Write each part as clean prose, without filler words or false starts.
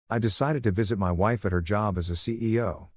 I decided to visit my wife at her job as a CEO.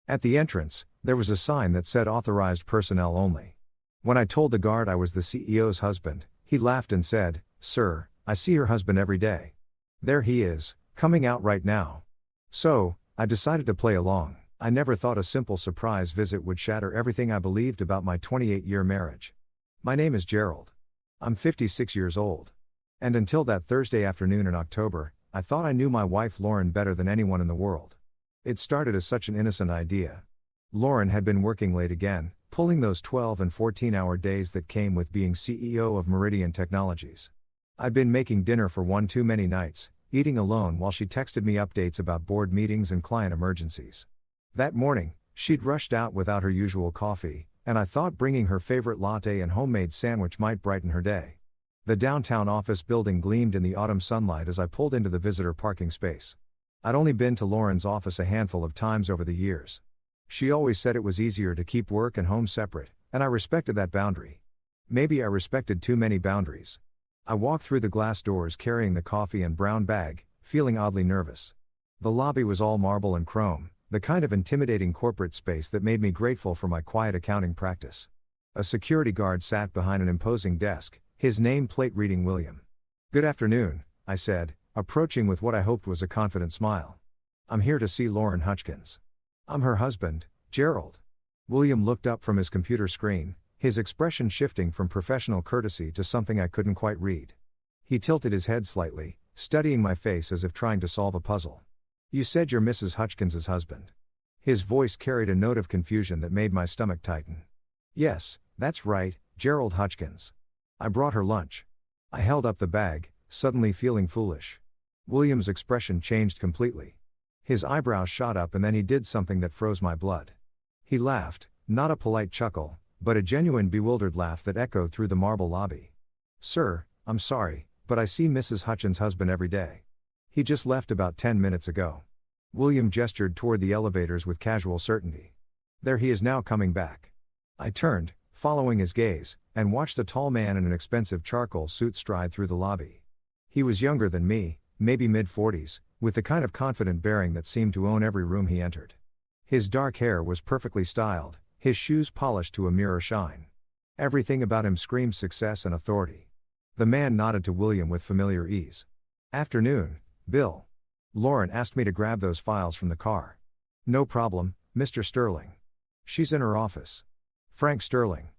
At the entrance, there was a sign that said authorized personnel only. When I told the guard I was the CEO's husband, he laughed and said, "Sir, I see your husband every day. There he is, coming out right now." So, I decided to play along. I never thought a simple surprise visit would shatter everything I believed about my 28-year marriage. My name is Gerald. I'm 56 years old. And until that Thursday afternoon in October, I thought I knew my wife Lauren better than anyone in the world. It started as such an innocent idea. Lauren had been working late again, pulling those 12 and 14-hour days that came with being CEO of Meridian Technologies. I'd been making dinner for one too many nights, eating alone while she texted me updates about board meetings and client emergencies. That morning, she'd rushed out without her usual coffee, and I thought bringing her favorite latte and homemade sandwich might brighten her day. The downtown office building gleamed in the autumn sunlight as I pulled into the visitor parking space. I'd only been to Lauren's office a handful of times over the years. She always said it was easier to keep work and home separate, and I respected that boundary. Maybe I respected too many boundaries. I walked through the glass doors carrying the coffee and brown bag, feeling oddly nervous. The lobby was all marble and chrome, the kind of intimidating corporate space that made me grateful for my quiet accounting practice. A security guard sat behind an imposing desk, his name plate reading William. "Good afternoon," I said, approaching with what I hoped was a confident smile. "I'm here to see Lauren Hutchkins. I'm her husband, Gerald." William looked up from his computer screen, his expression shifting from professional courtesy to something I couldn't quite read. He tilted his head slightly, studying my face as if trying to solve a puzzle. "You said you're Mrs. Hutchkins's husband." His voice carried a note of confusion that made my stomach tighten. "Yes, that's right, Gerald Hutchkins. I brought her lunch." I held up the bag, suddenly feeling foolish. William's expression changed completely. His eyebrows shot up and then he did something that froze my blood. He laughed, not a polite chuckle, but a genuine bewildered laugh that echoed through the marble lobby. "Sir, I'm sorry, but I see Mrs. Hutchins' husband every day. He just left about 10 minutes ago." William gestured toward the elevators with casual certainty. "There he is now coming back." I turned, following his gaze, and watched a tall man in an expensive charcoal suit stride through the lobby. He was younger than me, maybe mid-40s, with the kind of confident bearing that seemed to own every room he entered. His dark hair was perfectly styled, his shoes polished to a mirror shine. Everything about him screamed success and authority. The man nodded to William with familiar ease. "Afternoon, Bill. Lauren asked me to grab those files from the car." "No problem, Mr. Sterling. She's in her office." Frank Sterling.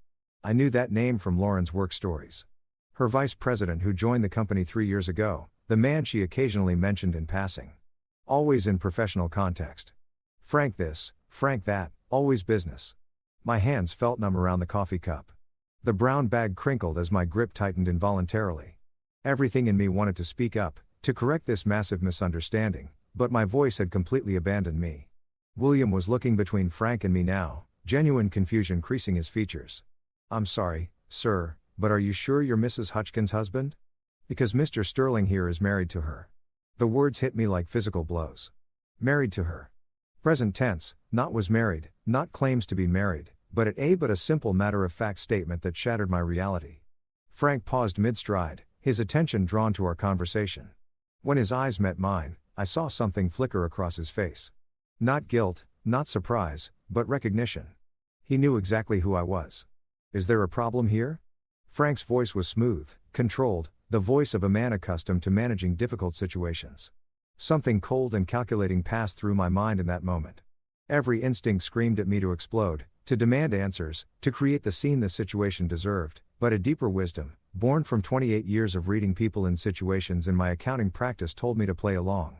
I knew that name from Lauren's work stories. Her vice president who joined the company 3 years ago, the man she occasionally mentioned in passing. Always in professional context. Frank this, Frank that, always business. My hands felt numb around the coffee cup. The brown bag crinkled as my grip tightened involuntarily. Everything in me wanted to speak up, to correct this massive misunderstanding, but my voice had completely abandoned me. William was looking between Frank and me now, genuine confusion creasing his features. "I'm sorry, sir, but are you sure you're Mrs. Hutchkins' husband? Because Mr. Sterling here is married to her." The words hit me like physical blows. Married to her. Present tense, not was married, not claims to be married, but a simple matter-of-fact statement that shattered my reality. Frank paused mid-stride, his attention drawn to our conversation. When his eyes met mine, I saw something flicker across his face. Not guilt, not surprise, but recognition. He knew exactly who I was. "Is there a problem here?" Frank's voice was smooth, controlled, the voice of a man accustomed to managing difficult situations. Something cold and calculating passed through my mind in that moment. Every instinct screamed at me to explode, to demand answers, to create the scene the situation deserved, but a deeper wisdom, born from 28 years of reading people in situations in my accounting practice, told me to play along.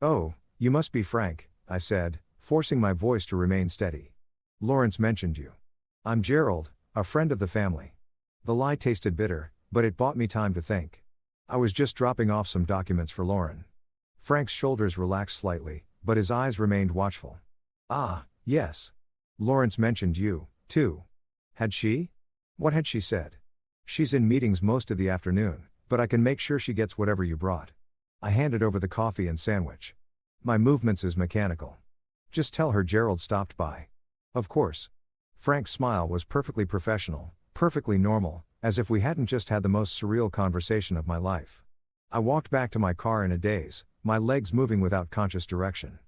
"Oh, you must be Frank," I said, forcing my voice to remain steady. "Lawrence mentioned you." "I'm Gerald, a friend of the family." The lie tasted bitter, but it bought me time to think. "I was just dropping off some documents for Lauren." Frank's shoulders relaxed slightly, but his eyes remained watchful. "Ah, yes. Lawrence mentioned you, too." Had she? What had she said? "She's in meetings most of the afternoon, but I can make sure she gets whatever you brought." I handed over the coffee and sandwich. "My movements is mechanical. Just tell her Gerald stopped by." "Of course." Frank's smile was perfectly professional, perfectly normal, as if we hadn't just had the most surreal conversation of my life. I walked back to my car in a daze, my legs moving without conscious direction.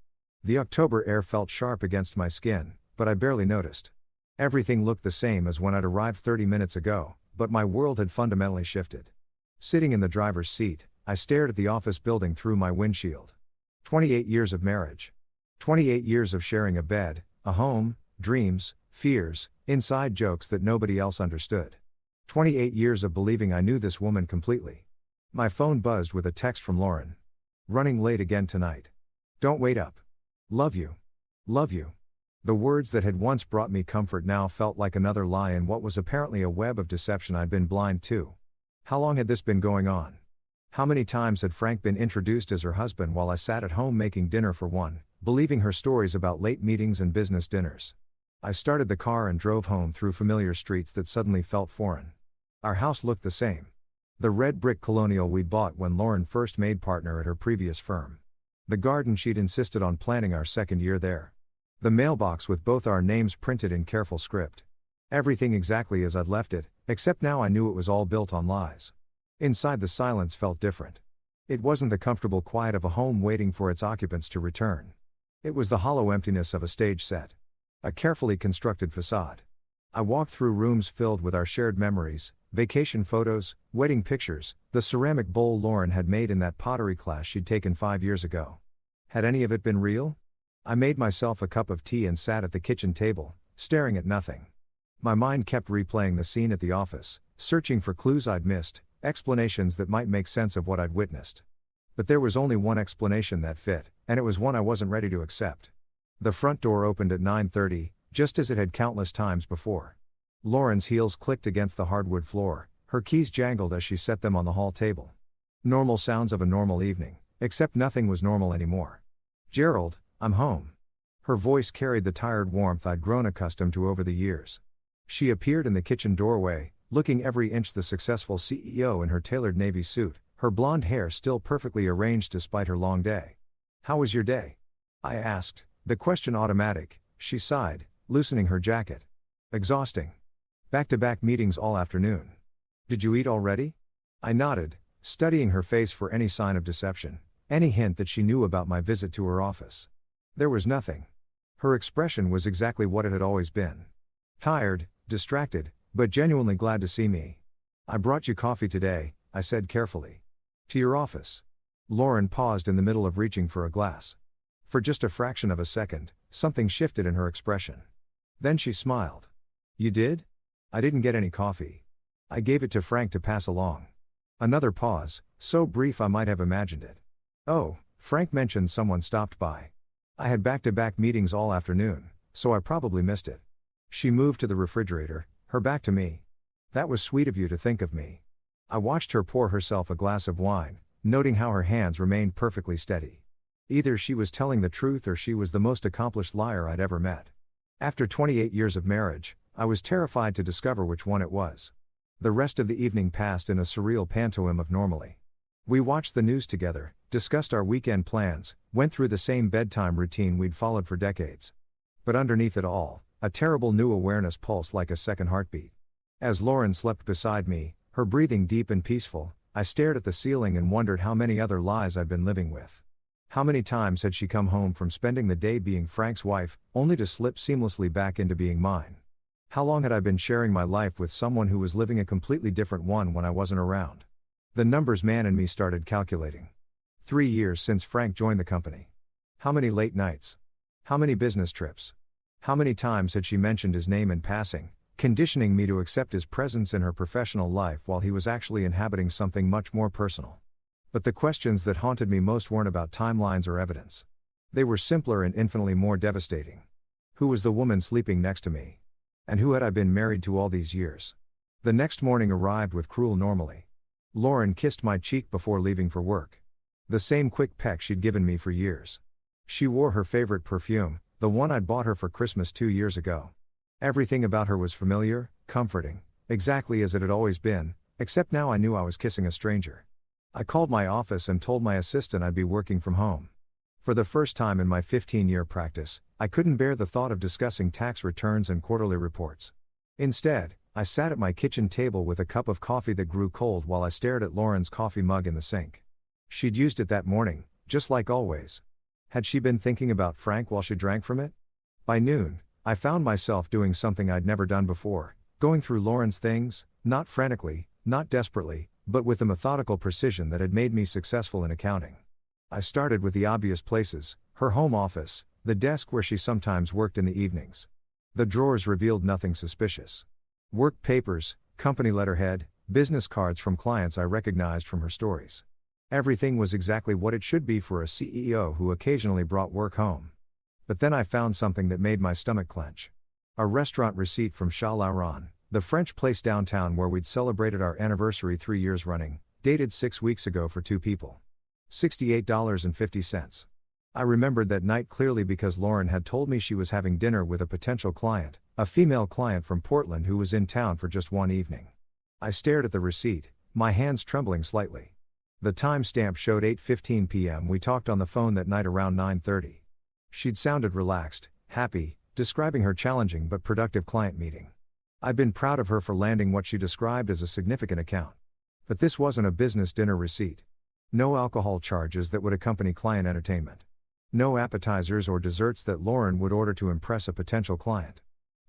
The October air felt sharp against my skin, but I barely noticed. Everything looked the same as when I'd arrived 30 minutes ago, but my world had fundamentally shifted. Sitting in the driver's seat, I stared at the office building through my windshield. 28 years of marriage. 28 years of sharing a bed, a home, dreams, fears, inside jokes that nobody else understood. 28 years of believing I knew this woman completely. My phone buzzed with a text from Lauren. Running late again tonight. Don't wait up. Love you. Love you. The words that had once brought me comfort now felt like another lie in what was apparently a web of deception I'd been blind to. How long had this been going on? How many times had Frank been introduced as her husband while I sat at home making dinner for one, believing her stories about late meetings and business dinners? I started the car and drove home through familiar streets that suddenly felt foreign. Our house looked the same. The red brick colonial we'd bought when Lauren first made partner at her previous firm. The garden she'd insisted on planting our second year there. The mailbox with both our names printed in careful script. Everything exactly as I'd left it, except now I knew it was all built on lies. Inside the silence felt different. It wasn't the comfortable quiet of a home waiting for its occupants to return. It was the hollow emptiness of a stage set. A carefully constructed facade. I walked through rooms filled with our shared memories, vacation photos, wedding pictures, the ceramic bowl Lauren had made in that pottery class she'd taken 5 years ago. Had any of it been real? I made myself a cup of tea and sat at the kitchen table, staring at nothing. My mind kept replaying the scene at the office, searching for clues I'd missed, explanations that might make sense of what I'd witnessed. But there was only one explanation that fit, and it was one I wasn't ready to accept. The front door opened at 9:30, just as it had countless times before. Lauren's heels clicked against the hardwood floor, her keys jangled as she set them on the hall table. Normal sounds of a normal evening, except nothing was normal anymore. "Gerald, I'm home." Her voice carried the tired warmth I'd grown accustomed to over the years. She appeared in the kitchen doorway, looking every inch the successful CEO in her tailored navy suit, her blonde hair still perfectly arranged despite her long day. "How was your day?" I asked, the question automatic. She sighed, loosening her jacket. "Exhausting. Back-to-back meetings all afternoon." "Did you eat already?" I nodded, studying her face for any sign of deception, any hint that she knew about my visit to her office. There was nothing. Her expression was exactly what it had always been. Tired, distracted, but genuinely glad to see me. "I brought you coffee today," I said carefully. "To your office." Lauren paused in the middle of reaching for a glass. For just a fraction of a second, something shifted in her expression. Then she smiled. "You did?" "I didn't get any coffee. I gave it to Frank to pass along." Another pause, so brief I might have imagined it. "Oh, Frank mentioned someone stopped by. I had back-to-back meetings all afternoon, so I probably missed it." She moved to the refrigerator, her back to me. "That was sweet of you to think of me." I watched her pour herself a glass of wine, noting how her hands remained perfectly steady. Either she was telling the truth or she was the most accomplished liar I'd ever met. After 28 years of marriage, I was terrified to discover which one it was. The rest of the evening passed in a surreal pantomime of normally. We watched the news together, discussed our weekend plans, went through the same bedtime routine we'd followed for decades. But underneath it all, a terrible new awareness pulsed like a second heartbeat. As Lauren slept beside me, her breathing deep and peaceful, I stared at the ceiling and wondered how many other lies I'd been living with. How many times had she come home from spending the day being Frank's wife, only to slip seamlessly back into being mine? How long had I been sharing my life with someone who was living a completely different one when I wasn't around? The numbers man in me started calculating. 3 years since Frank joined the company. How many late nights? How many business trips? How many times had she mentioned his name in passing, conditioning me to accept his presence in her professional life while he was actually inhabiting something much more personal? But the questions that haunted me most weren't about timelines or evidence. They were simpler and infinitely more devastating. Who was the woman sleeping next to me? And who had I been married to all these years? The next morning arrived with cruel normalcy. Lauren kissed my cheek before leaving for work. The same quick peck she'd given me for years. She wore her favorite perfume, the one I'd bought her for Christmas 2 years ago. Everything about her was familiar, comforting, exactly as it had always been, except now I knew I was kissing a stranger. I called my office and told my assistant I'd be working from home. For the first time in my 15-year practice, I couldn't bear the thought of discussing tax returns and quarterly reports. Instead, I sat at my kitchen table with a cup of coffee that grew cold while I stared at Lauren's coffee mug in the sink. She'd used it that morning, just like always. Had she been thinking about Frank while she drank from it? By noon, I found myself doing something I'd never done before, going through Lauren's things, not frantically, not desperately, but with the methodical precision that had made me successful in accounting. I started with the obvious places: her home office, the desk where she sometimes worked in the evenings. The drawers revealed nothing suspicious. Work papers, company letterhead, business cards from clients I recognized from her stories. Everything was exactly what it should be for a CEO who occasionally brought work home. But then I found something that made my stomach clench. A restaurant receipt from Chat Laurent, the French place downtown where we'd celebrated our anniversary 3 years running, dated 6 weeks ago for 2 people. $68.50. I remembered that night clearly because Lauren had told me she was having dinner with a potential client, a female client from Portland who was in town for just one evening. I stared at the receipt, my hands trembling slightly. The timestamp showed 8:15 p.m. We talked on the phone that night around 9:30. She'd sounded relaxed, happy, describing her challenging but productive client meeting. I'd been proud of her for landing what she described as a significant account. But this wasn't a business dinner receipt. No alcohol charges that would accompany client entertainment. No appetizers or desserts that Lauren would order to impress a potential client.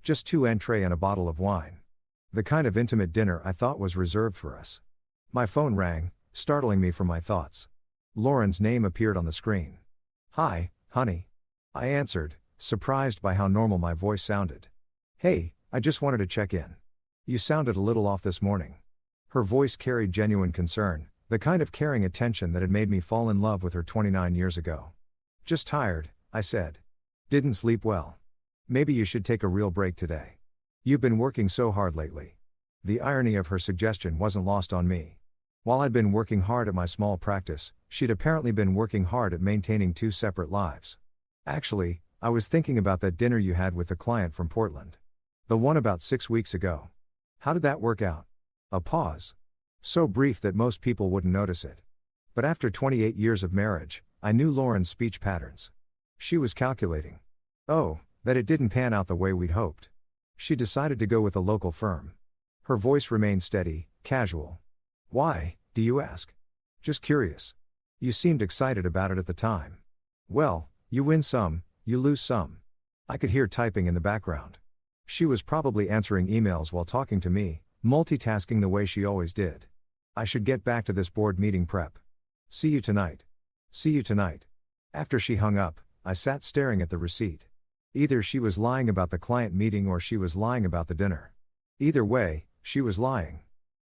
Just 2 entrees and a bottle of wine. The kind of intimate dinner I thought was reserved for us. My phone rang, startling me from my thoughts. Lauren's name appeared on the screen. "Hi, honey." I answered, surprised by how normal my voice sounded. "Hey, I just wanted to check in. You sounded a little off this morning." Her voice carried genuine concern, the kind of caring attention that had made me fall in love with her 29 years ago. "Just tired," I said. "Didn't sleep well. Maybe you should take a real break today. You've been working so hard lately." The irony of her suggestion wasn't lost on me. While I'd been working hard at my small practice, she'd apparently been working hard at maintaining 2 separate lives. "Actually, I was thinking about that dinner you had with the client from Portland. The one about 6 weeks ago. How did that work out?" A pause. So brief that most people wouldn't notice it. But after 28 years of marriage, I knew Lauren's speech patterns. She was calculating. Oh, that it didn't pan out the way we'd hoped. She decided to go with a local firm. Her voice remained steady, casual. "Why, do you ask?" "Just curious. You seemed excited about it at the time." "Well, you win some, you lose some." I could hear typing in the background. She was probably answering emails while talking to me, multitasking the way she always did. I should get back to this board meeting prep. "See you tonight." "See you tonight." After she hung up, I sat staring at the receipt. Either she was lying about the client meeting or she was lying about the dinner. Either way, she was lying.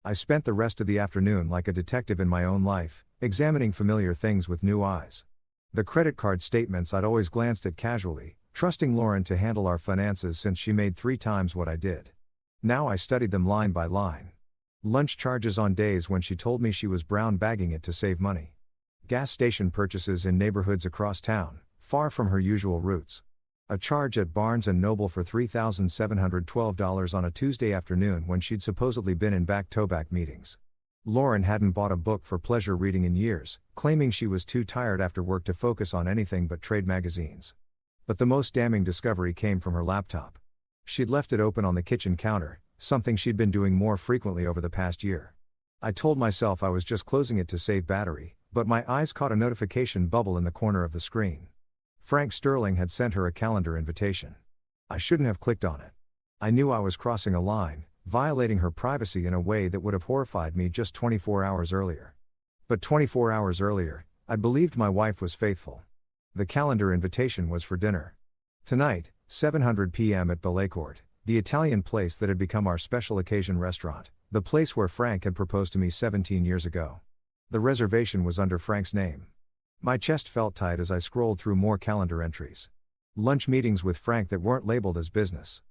I spent the rest of the afternoon like a detective in my own life, examining familiar things with new eyes. The credit card statements I'd always glanced at casually, trusting Lauren to handle our finances since she made 3 times what I did. Now I studied them line by line. Lunch charges on days when she told me she was brown bagging it to save money. Gas station purchases in neighborhoods across town, far from her usual routes. A charge at Barnes & Noble for $3,712 on a Tuesday afternoon when she'd supposedly been in back-to-back meetings. Lauren hadn't bought a book for pleasure reading in years, claiming she was too tired after work to focus on anything but trade magazines. But the most damning discovery came from her laptop. She'd left it open on the kitchen counter, something she'd been doing more frequently over the past year. I told myself I was just closing it to save battery, but my eyes caught a notification bubble in the corner of the screen. Frank Sterling had sent her a calendar invitation. I shouldn't have clicked on it. I knew I was crossing a line, violating her privacy in a way that would have horrified me just 24 hours earlier. But 24 hours earlier, I believed my wife was faithful. The calendar invitation was for dinner. Tonight, 7:00 p.m. at Bellecourt, the Italian place that had become our special occasion restaurant, the place where Frank had proposed to me 17 years ago. The reservation was under Frank's name. My chest felt tight as I scrolled through more calendar entries. Lunch meetings with Frank that weren't labeled as business.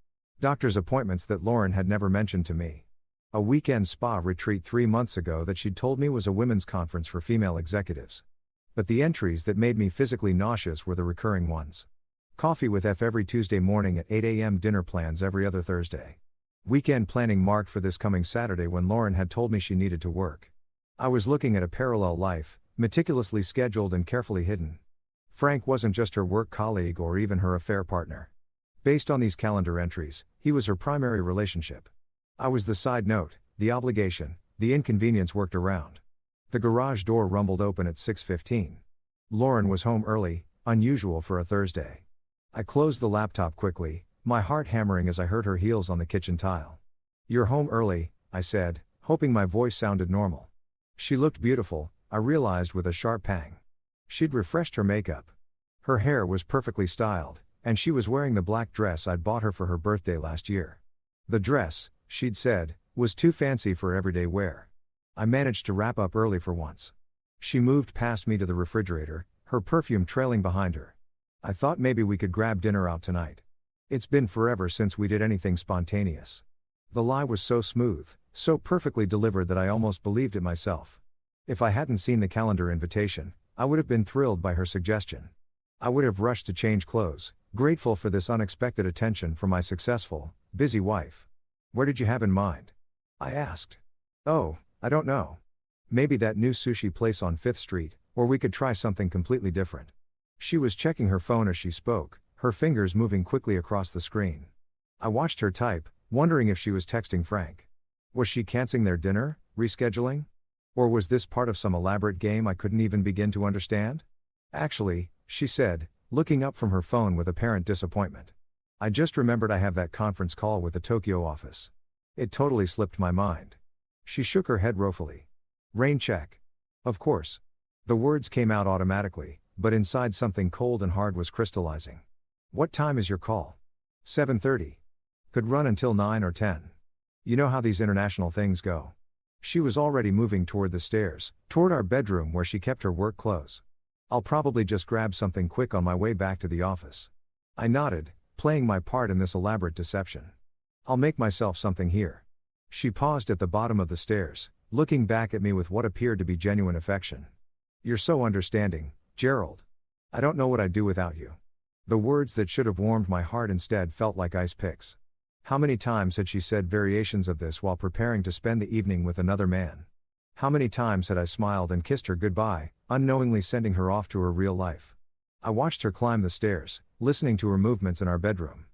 Doctor's appointments that Lauren had never mentioned to me. A weekend spa retreat 3 months ago that she'd told me was a women's conference for female executives. But the entries that made me physically nauseous were the recurring ones. Coffee with F every Tuesday morning at 8 a.m. Dinner plans every other Thursday. Weekend planning marked for this coming Saturday when Lauren had told me she needed to work. I was looking at a parallel life, meticulously scheduled and carefully hidden. Frank wasn't just her work colleague or even her affair partner. Based on these calendar entries, he was her primary relationship. I was the side note, the obligation, the inconvenience worked around. The garage door rumbled open at 6:15. Lauren was home early, unusual for a Thursday. I closed the laptop quickly, my heart hammering as I heard her heels on the kitchen tile. "You're home early," I said, hoping my voice sounded normal. She looked beautiful, I realized with a sharp pang. She'd refreshed her makeup. Her hair was perfectly styled, and she was wearing the black dress I'd bought her for her birthday last year. The dress, she'd said, was too fancy for everyday wear. I managed to wrap up early for once. She moved past me to the refrigerator, her perfume trailing behind her. "I thought maybe we could grab dinner out tonight. It's been forever since we did anything spontaneous." The lie was so smooth, so perfectly delivered that I almost believed it myself. If I hadn't seen the calendar invitation, I would have been thrilled by her suggestion. I would have rushed to change clothes, grateful for this unexpected attention from my successful, busy wife. "Where did you have in mind?" I asked. "Oh, I don't know. Maybe that new sushi place on 5th Street, or we could try something completely different." She was checking her phone as she spoke, her fingers moving quickly across the screen. I watched her type, wondering if she was texting Frank. Was she canceling their dinner, rescheduling? Or was this part of some elaborate game I couldn't even begin to understand? "Actually," she said, looking up from her phone with apparent disappointment, "I just remembered I have that conference call with the Tokyo office. It totally slipped my mind." She shook her head woefully. "Rain check." "Of course." The words came out automatically, but inside something cold and hard was crystallizing. "What time is your call?" 7:30. "Could run until 9 or 10. You know how these international things go." She was already moving toward the stairs, toward our bedroom where she kept her work clothes. "I'll probably just grab something quick on my way back to the office." I nodded, playing my part in this elaborate deception. "I'll make myself something here." She paused at the bottom of the stairs, looking back at me with what appeared to be genuine affection. "You're so understanding, Gerald. I don't know what I'd do without you." The words that should have warmed my heart instead felt like ice picks. How many times had she said variations of this while preparing to spend the evening with another man? How many times had I smiled and kissed her goodbye, unknowingly sending her off to her real life? I watched her climb the stairs, listening to her movements in our bedroom.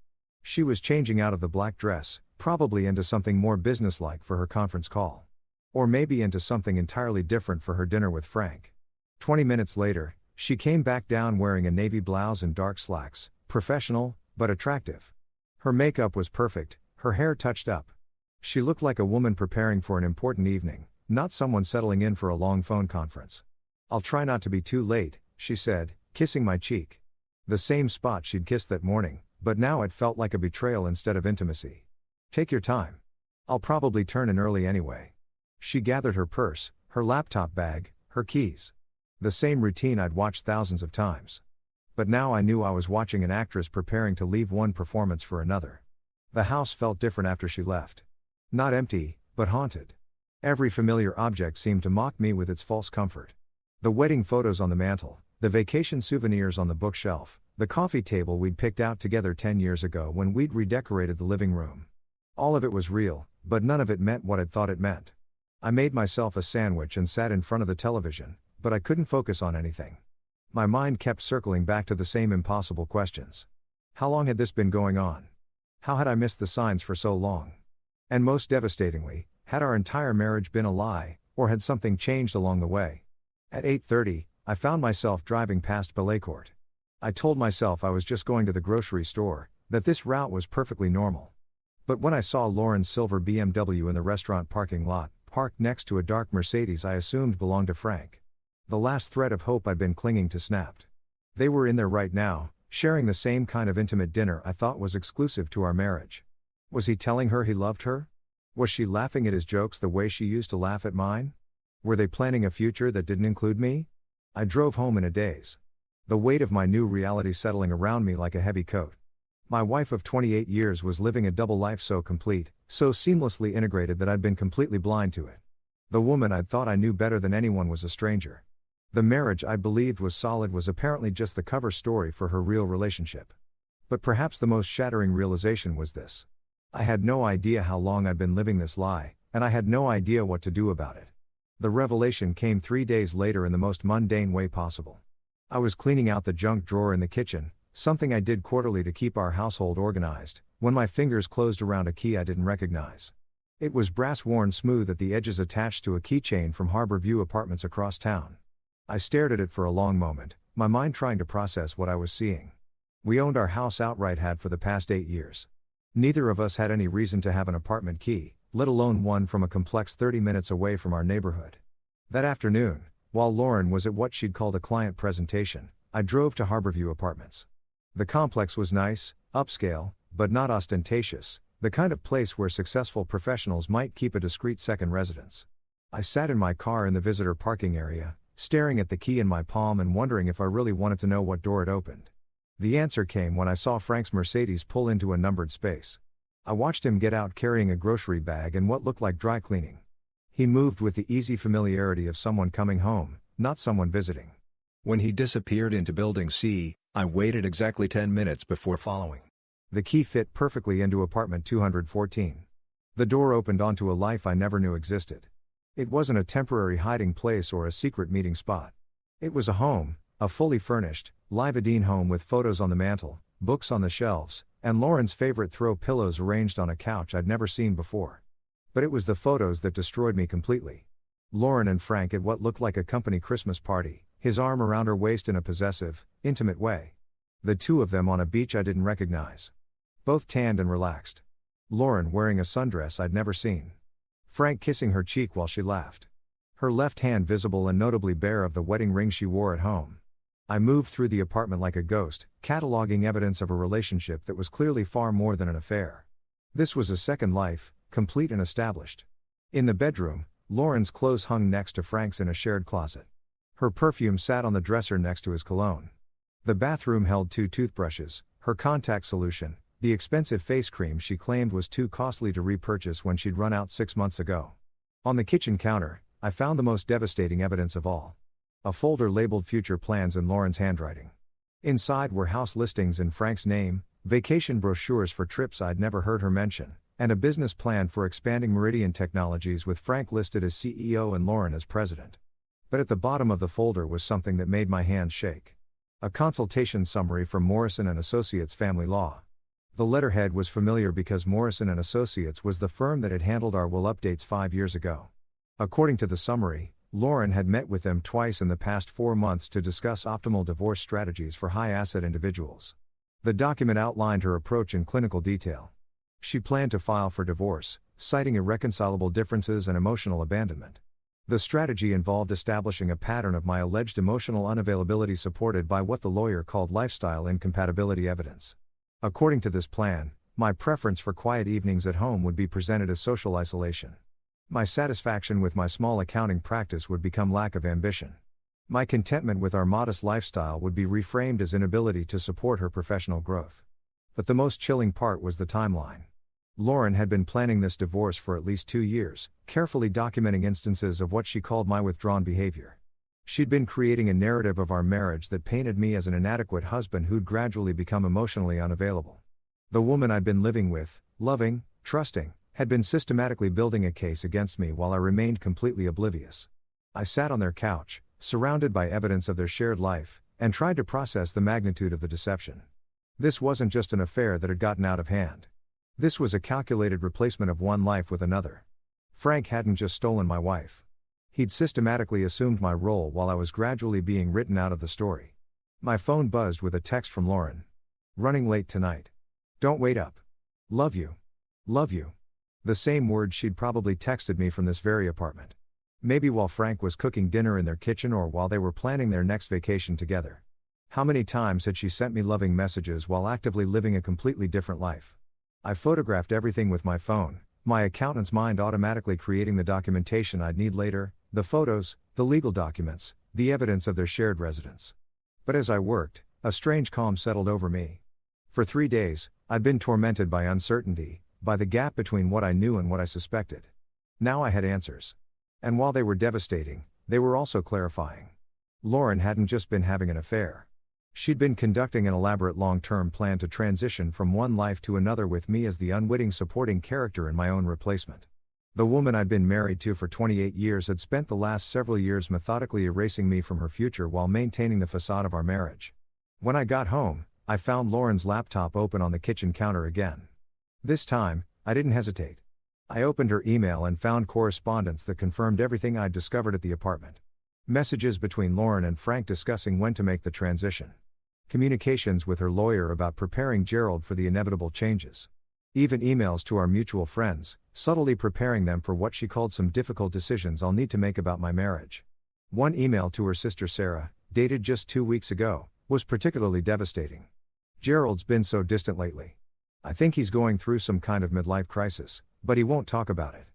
She was changing out of the black dress, probably into something more businesslike for her conference call. Or maybe into something entirely different for her dinner with Frank. 20 minutes later, she came back down wearing a navy blouse and dark slacks, professional, but attractive. Her makeup was perfect, her hair touched up. She looked like a woman preparing for an important evening, not someone settling in for a long phone conference. "I'll try not to be too late," she said, kissing my cheek. The same spot she'd kissed that morning, but now it felt like a betrayal instead of intimacy. "Take your time. I'll probably turn in early anyway." She gathered her purse, her laptop bag, her keys. The same routine I'd watched thousands of times. But now I knew I was watching an actress preparing to leave one performance for another. The house felt different after she left. Not empty, but haunted. Every familiar object seemed to mock me with its false comfort. The wedding photos on the mantel, the vacation souvenirs on the bookshelf, the coffee table we'd picked out together 10 years ago when we'd redecorated the living room. All of it was real, but none of it meant what I'd thought it meant. I made myself a sandwich and sat in front of the television, but I couldn't focus on anything. My mind kept circling back to the same impossible questions. How long had this been going on? How had I missed the signs for so long? And most devastatingly, had our entire marriage been a lie, or had something changed along the way? At 8:30, I found myself driving past Bellecourt. I told myself I was just going to the grocery store, that this route was perfectly normal. But when I saw Lauren's silver BMW in the restaurant parking lot, parked next to a dark Mercedes I assumed belonged to Frank, the last thread of hope I'd been clinging to snapped. They were in there right now, sharing the same kind of intimate dinner I thought was exclusive to our marriage. Was he telling her he loved her? Was she laughing at his jokes the way she used to laugh at mine? Were they planning a future that didn't include me? I drove home in a daze. The weight of my new reality settling around me like a heavy coat. My wife of 28 years was living a double life so complete, so seamlessly integrated that I'd been completely blind to it. The woman I'd thought I knew better than anyone was a stranger. The marriage I believed was solid was apparently just the cover story for her real relationship. But perhaps the most shattering realization was this. I had no idea how long I'd been living this lie, and I had no idea what to do about it. The revelation came 3 days later in the most mundane way possible. I was cleaning out the junk drawer in the kitchen, something I did quarterly to keep our household organized, when my fingers closed around a key I didn't recognize. It was brass worn smooth at the edges attached to a keychain from Harbor View Apartments across town. I stared at it for a long moment, my mind trying to process what I was seeing. We owned our house outright, had for the past 8 years. Neither of us had any reason to have an apartment key, let alone one from a complex 30 minutes away from our neighborhood. That afternoon, while Lauren was at what she'd called a client presentation, I drove to Harborview Apartments. The complex was nice, upscale, but not ostentatious, the kind of place where successful professionals might keep a discreet second residence. I sat in my car in the visitor parking area, staring at the key in my palm and wondering if I really wanted to know what door it opened. The answer came when I saw Frank's Mercedes pull into a numbered space. I watched him get out carrying a grocery bag and what looked like dry cleaning. He moved with the easy familiarity of someone coming home, not someone visiting. When he disappeared into Building C, I waited exactly 10 minutes before following. The key fit perfectly into apartment 214. The door opened onto a life I never knew existed. It wasn't a temporary hiding place or a secret meeting spot. It was a home, a fully furnished, Livadine home with photos on the mantle, books on the shelves, and Lauren's favorite throw pillows arranged on a couch I'd never seen before. But it was the photos that destroyed me completely. Lauren and Frank at what looked like a company Christmas party, his arm around her waist in a possessive, intimate way. The two of them on a beach I didn't recognize. Both tanned and relaxed. Lauren wearing a sundress I'd never seen. Frank kissing her cheek while she laughed. Her left hand visible and notably bare of the wedding ring she wore at home. I moved through the apartment like a ghost, cataloging evidence of a relationship that was clearly far more than an affair. This was a second life, complete and established. In the bedroom, Lauren's clothes hung next to Frank's in a shared closet. Her perfume sat on the dresser next to his cologne. The bathroom held 2 toothbrushes, her contact solution, the expensive face cream she claimed was too costly to repurchase when she'd run out 6 months ago. On the kitchen counter, I found the most devastating evidence of all. A folder labeled future plans in Lauren's handwriting. Inside were house listings in Frank's name, vacation brochures for trips I'd never heard her mention, and a business plan for expanding Meridian Technologies with Frank listed as CEO and Lauren as president. But at the bottom of the folder was something that made my hands shake. A consultation summary from Morrison & Associates Family Law. The letterhead was familiar because Morrison & Associates was the firm that had handled our will updates 5 years ago. According to the summary, Lauren had met with them twice in the past 4 months to discuss optimal divorce strategies for high-asset individuals. The document outlined her approach in clinical detail. She planned to file for divorce, citing irreconcilable differences and emotional abandonment. The strategy involved establishing a pattern of my alleged emotional unavailability supported by what the lawyer called lifestyle incompatibility evidence. According to this plan, my preference for quiet evenings at home would be presented as social isolation. My satisfaction with my small accounting practice would become lack of ambition. My contentment with our modest lifestyle would be reframed as inability to support her professional growth. But the most chilling part was the timeline. Lauren had been planning this divorce for at least 2 years, carefully documenting instances of what she called my withdrawn behavior. She'd been creating a narrative of our marriage that painted me as an inadequate husband who'd gradually become emotionally unavailable. The woman I'd been living with, loving, trusting, had been systematically building a case against me while I remained completely oblivious. I sat on their couch, surrounded by evidence of their shared life, and tried to process the magnitude of the deception. This wasn't just an affair that had gotten out of hand. This was a calculated replacement of one life with another. Frank hadn't just stolen my wife. He'd systematically assumed my role while I was gradually being written out of the story. My phone buzzed with a text from Lauren. Running late tonight. Don't wait up. Love you. Love you. The same words she'd probably texted me from this very apartment. Maybe while Frank was cooking dinner in their kitchen or while they were planning their next vacation together. How many times had she sent me loving messages while actively living a completely different life? I photographed everything with my phone, my accountant's mind automatically creating the documentation I'd need later, the photos, the legal documents, the evidence of their shared residence. But as I worked, a strange calm settled over me. For 3 days, I'd been tormented by uncertainty, by the gap between what I knew and what I suspected. Now I had answers. And while they were devastating, they were also clarifying. Lauren hadn't just been having an affair. She'd been conducting an elaborate long-term plan to transition from one life to another with me as the unwitting supporting character in my own replacement. The woman I'd been married to for 28 years had spent the last several years methodically erasing me from her future while maintaining the facade of our marriage. When I got home, I found Lauren's laptop open on the kitchen counter again. This time, I didn't hesitate. I opened her email and found correspondence that confirmed everything I'd discovered at the apartment. Messages between Lauren and Frank discussing when to make the transition. Communications with her lawyer about preparing Gerald for the inevitable changes. Even emails to our mutual friends, subtly preparing them for what she called some difficult decisions I'll need to make about my marriage. One email to her sister Sarah, dated just 2 weeks ago, was particularly devastating. Gerald's been so distant lately. I think he's going through some kind of midlife crisis, but he won't talk about it.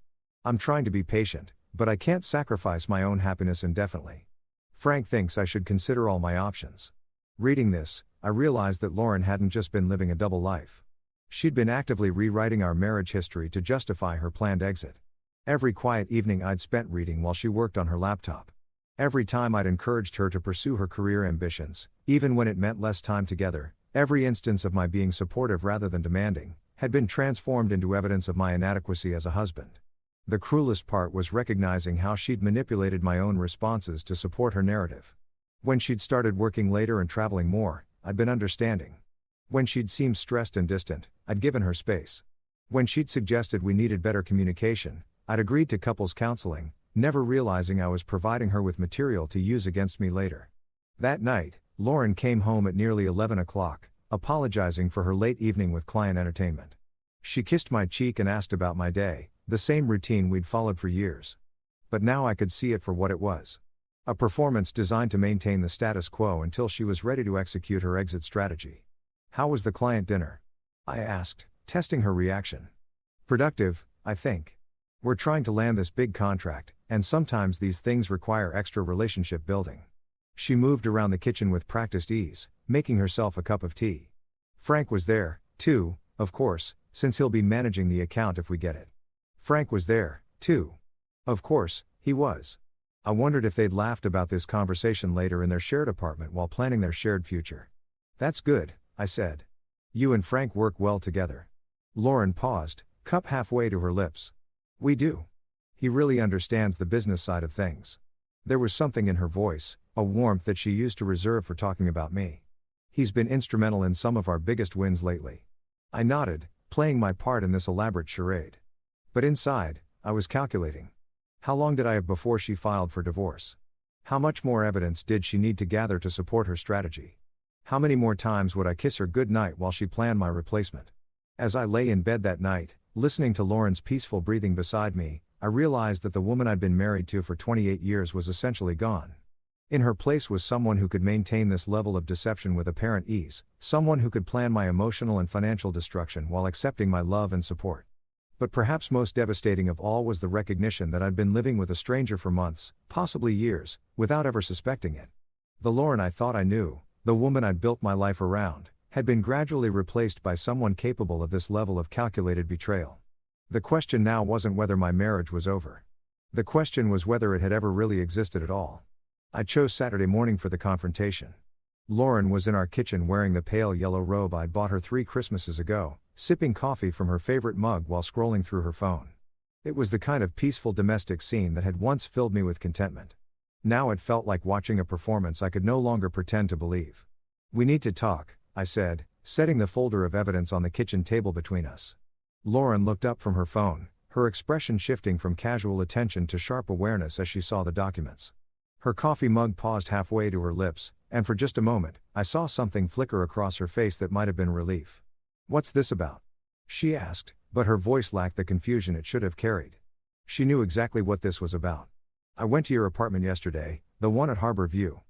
I'm trying to be patient, but I can't sacrifice my own happiness indefinitely. Frank thinks I should consider all my options. Reading this, I realized that Lauren hadn't just been living a double life. She'd been actively rewriting our marriage history to justify her planned exit. Every quiet evening I'd spent reading while she worked on her laptop. Every time I'd encouraged her to pursue her career ambitions, even when it meant less time together, every instance of my being supportive rather than demanding, had been transformed into evidence of my inadequacy as a husband. The cruelest part was recognizing how she'd manipulated my own responses to support her narrative. When she'd started working later and traveling more, I'd been understanding. When she'd seemed stressed and distant, I'd given her space. When she'd suggested we needed better communication, I'd agreed to couples counseling, never realizing I was providing her with material to use against me later. That night, Lauren came home at nearly 11 o'clock, apologizing for her late evening with client entertainment. She kissed my cheek and asked about my day, the same routine we'd followed for years. But now I could see it for what it was. A performance designed to maintain the status quo until she was ready to execute her exit strategy. "How was the client dinner?" I asked, testing her reaction. "Productive, I think. We're trying to land this big contract, and sometimes these things require extra relationship building." She moved around the kitchen with practiced ease, making herself a cup of tea. Frank was there, too, of course, since he'll be managing the account if we get it. Frank was there, too. Of course, he was. I wondered if they'd laughed about this conversation later in their shared apartment while planning their shared future. "That's good," I said. "You and Frank work well together." Lauren paused, cup halfway to her lips. "We do. He really understands the business side of things." There was something in her voice, a warmth that she used to reserve for talking about me. "He's been instrumental in some of our biggest wins lately." I nodded, playing my part in this elaborate charade. But inside, I was calculating. How long did I have before she filed for divorce? How much more evidence did she need to gather to support her strategy? How many more times would I kiss her good night while she planned my replacement? As I lay in bed that night, listening to Lauren's peaceful breathing beside me, I realized that the woman I'd been married to for 28 years was essentially gone. In her place was someone who could maintain this level of deception with apparent ease, someone who could plan my emotional and financial destruction while accepting my love and support. But perhaps most devastating of all was the recognition that I'd been living with a stranger for months, possibly years, without ever suspecting it. The Lauren I thought I knew, the woman I'd built my life around, had been gradually replaced by someone capable of this level of calculated betrayal. The question now wasn't whether my marriage was over. The question was whether it had ever really existed at all. I chose Saturday morning for the confrontation. Lauren was in our kitchen wearing the pale yellow robe I'd bought her 3 Christmases ago, sipping coffee from her favorite mug while scrolling through her phone. It was the kind of peaceful domestic scene that had once filled me with contentment. Now it felt like watching a performance I could no longer pretend to believe. "We need to talk," I said, setting the folder of evidence on the kitchen table between us. Lauren looked up from her phone, her expression shifting from casual attention to sharp awareness as she saw the documents. Her coffee mug paused halfway to her lips, and for just a moment, I saw something flicker across her face that might have been relief. "What's this about?" she asked, but her voice lacked the confusion it should have carried. She knew exactly what this was about. "I went to your apartment yesterday, the one at Harbor View."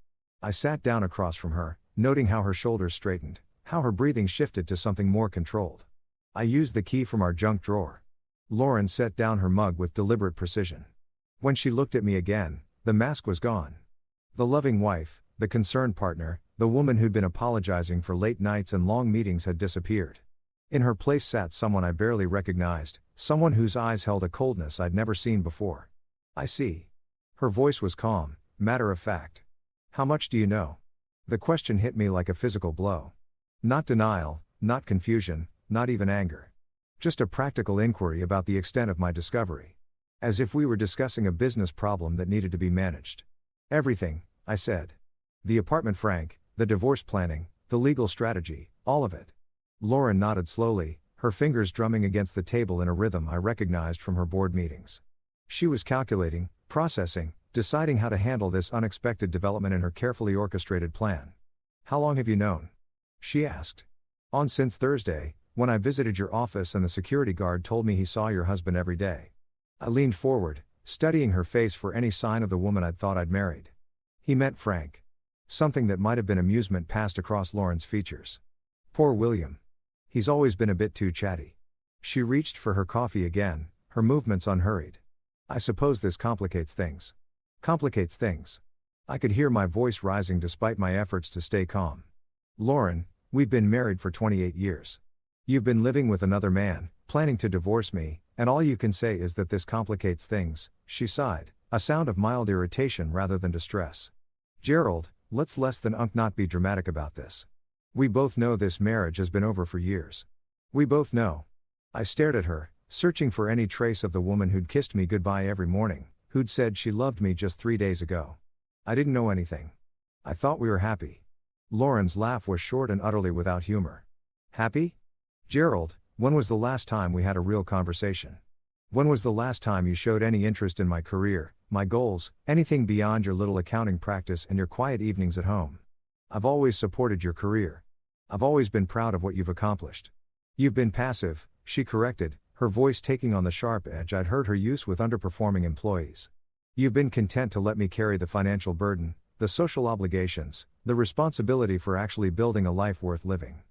I sat down across from her, noting how her shoulders straightened, how her breathing shifted to something more controlled. "I used the key from our junk drawer." Lauren set down her mug with deliberate precision. When she looked at me again, the mask was gone. The loving wife, the concerned partner, the woman who'd been apologizing for late nights and long meetings had disappeared. In her place sat someone I barely recognized, someone whose eyes held a coldness I'd never seen before. "I see." Her voice was calm, matter of fact. "How much do you know?" The question hit me like a physical blow. Not denial, not confusion, not even anger. Just a practical inquiry about the extent of my discovery. As if we were discussing a business problem that needed to be managed. "Everything," I said. "The apartment Frank, the divorce planning, the legal strategy, all of it." Lauren nodded slowly, her fingers drumming against the table in a rhythm I recognized from her board meetings. She was calculating, processing, deciding how to handle this unexpected development in her carefully orchestrated plan. "How long have you known?" she asked. "On since Thursday, when I visited your office and the security guard told me he saw your husband every day." I leaned forward, studying her face for any sign of the woman I'd thought I'd married. He meant Frank. Something that might have been amusement passed across Lauren's features. "Poor William. He's always been a bit too chatty." She reached for her coffee again, her movements unhurried. "I suppose this complicates things." "Complicates things." I could hear my voice rising despite my efforts to stay calm. "Lauren, we've been married for 28 years. You've been living with another man, planning to divorce me, and all you can say is that this complicates things," she sighed, a sound of mild irritation rather than distress. "Gerald, let's less than not be dramatic about this. We both know this marriage has been over for years. We both know." I stared at her, searching for any trace of the woman who'd kissed me goodbye every morning, who'd said she loved me just 3 days ago. I didn't know anything. I thought we were happy. Lauren's laugh was short and utterly without humor. "Happy? Gerald, when was the last time we had a real conversation? When was the last time you showed any interest in my career, my goals, anything beyond your little accounting practice and your quiet evenings at home? I've always supported your career. I've always been proud of what you've accomplished." "You've been passive," she corrected, her voice taking on the sharp edge I'd heard her use with underperforming employees. "You've been content to let me carry the financial burden, the social obligations, the responsibility for actually building a life worth living.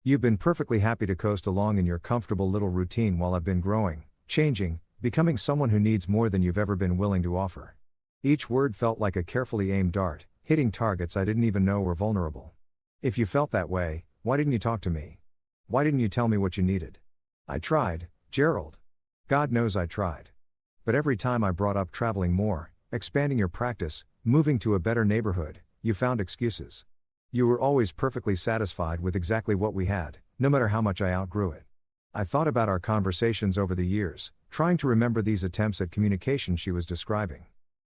You've been perfectly happy to coast along in your comfortable little routine while I've been growing, changing, becoming someone who needs more than you've ever been willing to offer." Each word felt like a carefully aimed dart, hitting targets I didn't even know were vulnerable. "If you felt that way, why didn't you talk to me? Why didn't you tell me what you needed?" "I tried, Gerald. God knows I tried. But every time I brought up traveling more, expanding your practice, moving to a better neighborhood, you found excuses. You were always perfectly satisfied with exactly what we had, no matter how much I outgrew it." I thought about our conversations over the years, trying to remember these attempts at communication she was describing.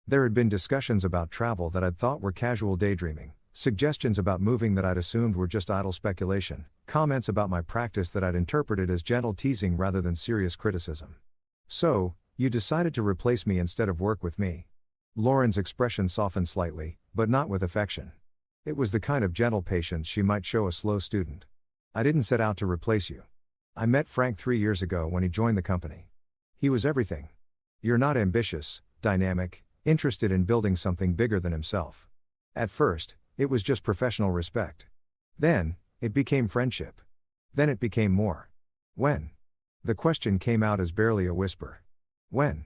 There had been discussions about travel that I'd thought were casual daydreaming, suggestions about moving that I'd assumed were just idle speculation, comments about my practice that I'd interpreted as gentle teasing rather than serious criticism. "So, you decided to replace me instead of work with me." Lauren's expression softened slightly, but not with affection. It was the kind of gentle patience she might show a slow student. "I didn't set out to replace you. I met Frank 3 years ago when he joined the company. He was everything. You're not ambitious, dynamic, interested in building something bigger than himself. At first, it was just professional respect. Then, it became friendship. Then it became more." "When?" The question came out as barely a whisper. "When?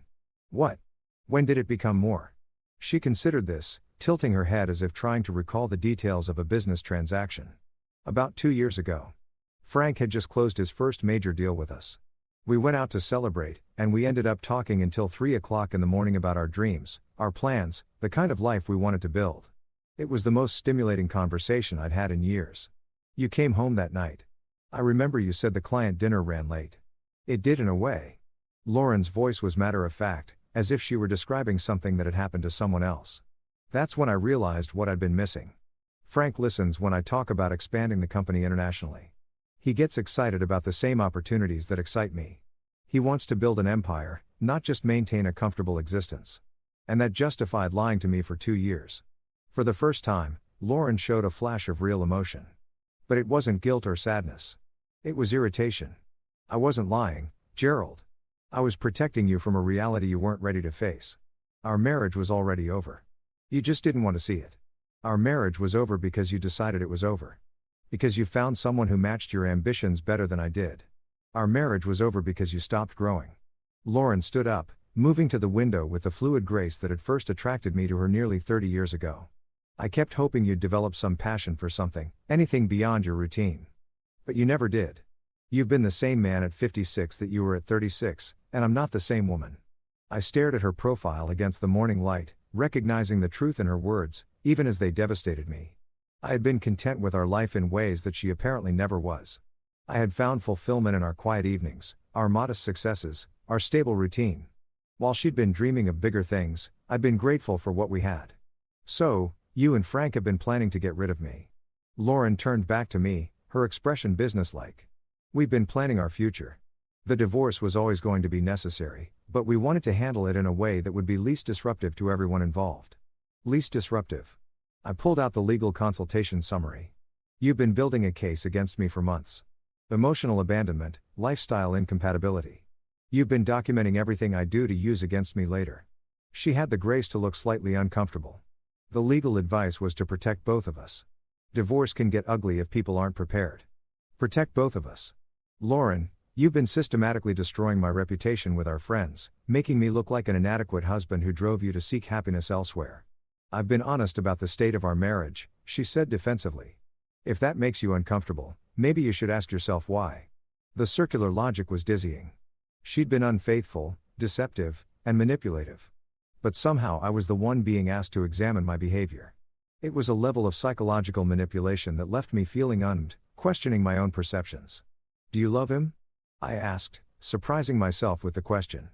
What? When did it become more?" She considered this, tilting her head as if trying to recall the details of a business transaction. "About 2 years ago. Frank had just closed his first major deal with us. We went out to celebrate, and we ended up talking until 3 o'clock in the morning about our dreams, our plans, the kind of life we wanted to build. It was the most stimulating conversation I'd had in years. You came home that night. I remember you said the client dinner ran late. It did in a way." Lauren's voice was matter of fact, as if she were describing something that had happened to someone else. "That's when I realized what I'd been missing. Frank listens when I talk about expanding the company internationally. He gets excited about the same opportunities that excite me. He wants to build an empire, not just maintain a comfortable existence. And that justified lying to me for 2 years." For the first time, Lauren showed a flash of real emotion. But it wasn't guilt or sadness. It was irritation. "I wasn't lying, Gerald. I was protecting you from a reality you weren't ready to face. Our marriage was already over. You just didn't want to see it. Our marriage was over because you decided it was over. Because you found someone who matched your ambitions better than I did. Our marriage was over because you stopped growing." Lauren stood up, moving to the window with the fluid grace that had first attracted me to her nearly 30 years ago. "I kept hoping you'd develop some passion for something, anything beyond your routine. But you never did. You've been the same man at 56 that you were at 36, and I'm not the same woman." I stared at her profile against the morning light, recognizing the truth in her words, even as they devastated me. I had been content with our life in ways that she apparently never was. I had found fulfillment in our quiet evenings, our modest successes, our stable routine. While she'd been dreaming of bigger things, I'd been grateful for what we had. "So, you and Frank have been planning to get rid of me." Lauren turned back to me, her expression businesslike. We've been planning our future. The divorce was always going to be necessary, but we wanted to handle it in a way that would be least disruptive to everyone involved. Least disruptive. I pulled out the legal consultation summary. You've been building a case against me for months. Emotional abandonment, lifestyle incompatibility. You've been documenting everything I do to use against me later. She had the grace to look slightly uncomfortable. The legal advice was to protect both of us. Divorce can get ugly if people aren't prepared. Protect both of us. Lauren, you've been systematically destroying my reputation with our friends, making me look like an inadequate husband who drove you to seek happiness elsewhere. I've been honest about the state of our marriage, she said defensively. If that makes you uncomfortable, maybe you should ask yourself why. The circular logic was dizzying. She'd been unfaithful, deceptive, and manipulative. But somehow I was the one being asked to examine my behavior. It was a level of psychological manipulation that left me feeling unmanned, questioning my own perceptions. Do you love him? I asked, surprising myself with the question.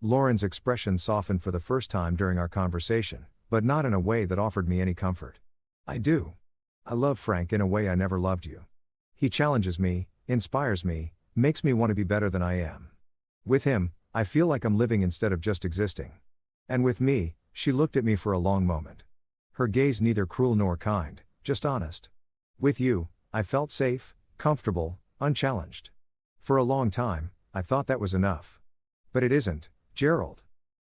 Lauren's expression softened for the first time during our conversation, but not in a way that offered me any comfort. I do. I love Frank in a way I never loved you. He challenges me, inspires me, makes me want to be better than I am. With him, I feel like I'm living instead of just existing. And with me, she looked at me for a long moment. Her gaze neither cruel nor kind, just honest. With you, I felt safe, comfortable, unchallenged. For a long time, I thought that was enough. But it isn't, Gerald.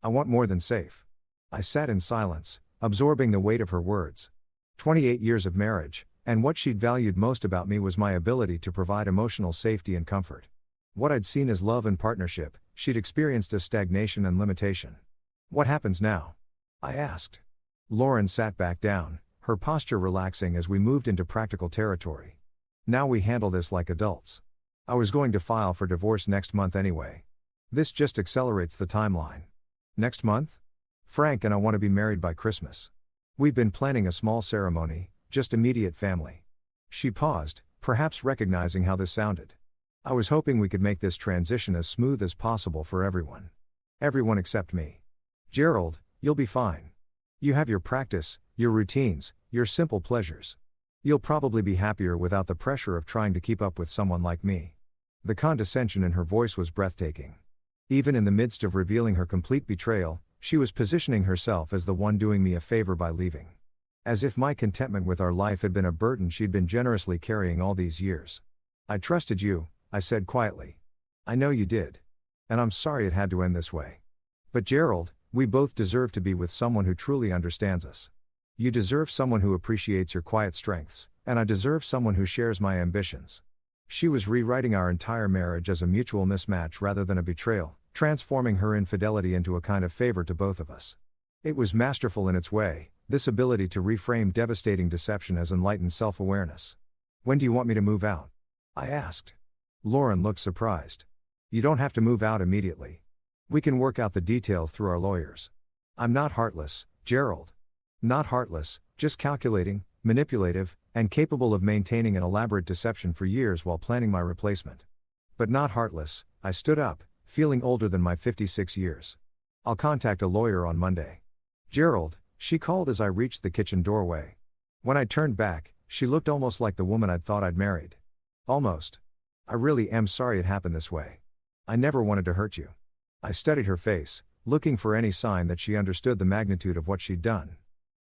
I want more than safe. I sat in silence, absorbing the weight of her words. 28 years of marriage, and what she'd valued most about me was my ability to provide emotional safety and comfort. What I'd seen as love and partnership, she'd experienced as stagnation and limitation. What happens now? I asked. Lauren sat back down, her posture relaxing as we moved into practical territory. Now we handle this like adults. I was going to file for divorce next month anyway. This just accelerates the timeline. Next month? Frank and I want to be married by Christmas. We've been planning a small ceremony, just immediate family. She paused, perhaps recognizing how this sounded. I was hoping we could make this transition as smooth as possible for everyone. Everyone except me. Gerald, you'll be fine. You have your practice, your routines, your simple pleasures. You'll probably be happier without the pressure of trying to keep up with someone like me. The condescension in her voice was breathtaking. Even in the midst of revealing her complete betrayal, she was positioning herself as the one doing me a favor by leaving. As if my contentment with our life had been a burden she'd been generously carrying all these years. I trusted you, I said quietly. I know you did. And I'm sorry it had to end this way. But Gerald, we both deserve to be with someone who truly understands us. You deserve someone who appreciates your quiet strengths, and I deserve someone who shares my ambitions. She was rewriting our entire marriage as a mutual mismatch rather than a betrayal, transforming her infidelity into a kind of favor to both of us. It was masterful in its way, this ability to reframe devastating deception as enlightened self-awareness. When do you want me to move out? I asked. Lauren looked surprised. You don't have to move out immediately. We can work out the details through our lawyers. I'm not heartless, Gerald. Not heartless, just calculating, manipulative, and capable of maintaining an elaborate deception for years while planning my replacement. But not heartless. I stood up, feeling older than my 56 years. I'll contact a lawyer on Monday. Gerald, she called as I reached the kitchen doorway. When I turned back, she looked almost like the woman I'd thought I'd married. Almost. I really am sorry it happened this way. I never wanted to hurt you. I studied her face, looking for any sign that she understood the magnitude of what she'd done.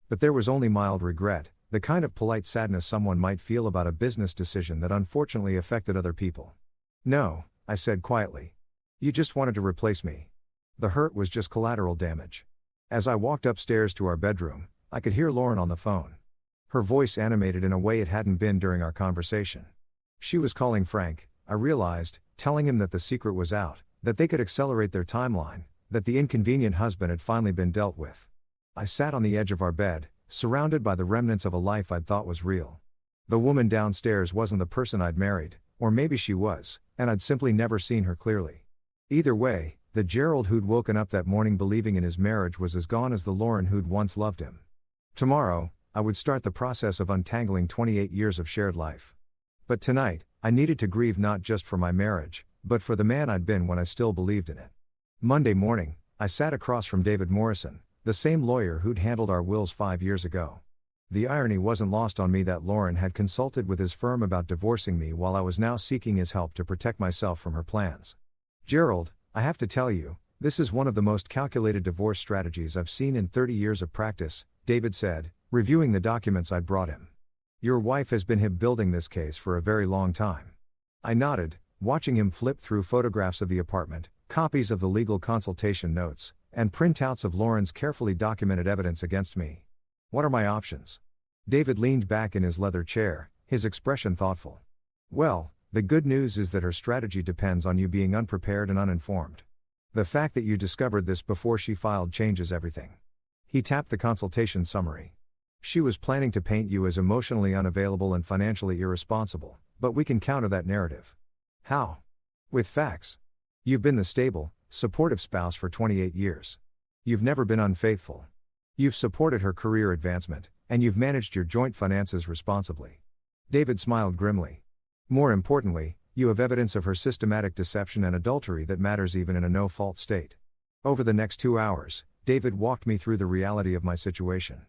But there was only mild regret, the kind of polite sadness someone might feel about a business decision that unfortunately affected other people. No, I said quietly. You just wanted to replace me. The hurt was just collateral damage. As I walked upstairs to our bedroom, I could hear Lauren on the phone. Her voice animated in a way it hadn't been during our conversation. She was calling Frank, I realized, telling him that the secret was out, that they could accelerate their timeline, that the inconvenient husband had finally been dealt with. I sat on the edge of our bed, surrounded by the remnants of a life I'd thought was real. The woman downstairs wasn't the person I'd married, or maybe she was, and I'd simply never seen her clearly. Either way, the Gerald who'd woken up that morning believing in his marriage was as gone as the Lauren who'd once loved him. Tomorrow, I would start the process of untangling 28 years of shared life. But tonight, I needed to grieve not just for my marriage, but for the man I'd been when I still believed in it. Monday morning, I sat across from David Morrison, the same lawyer who'd handled our wills 5 years ago. The irony wasn't lost on me that Lauren had consulted with his firm about divorcing me while I was now seeking his help to protect myself from her plans. Gerald, I have to tell you, this is one of the most calculated divorce strategies I've seen in 30 years of practice, David said, reviewing the documents I'd brought him. Your wife has been building this case for a very long time. I nodded, watching him flip through photographs of the apartment, copies of the legal consultation notes, and printouts of Lauren's carefully documented evidence against me. What are my options? David leaned back in his leather chair, his expression thoughtful. Well, the good news is that her strategy depends on you being unprepared and uninformed. The fact that you discovered this before she filed changes everything. He tapped the consultation summary. She was planning to paint you as emotionally unavailable and financially irresponsible, but we can counter that narrative. How? With facts. You've been the stable, supportive spouse for 28 years. You've never been unfaithful. You've supported her career advancement, and you've managed your joint finances responsibly. David smiled grimly. More importantly, you have evidence of her systematic deception and adultery that matters even in a no-fault state. Over the next 2 hours, David walked me through the reality of my situation.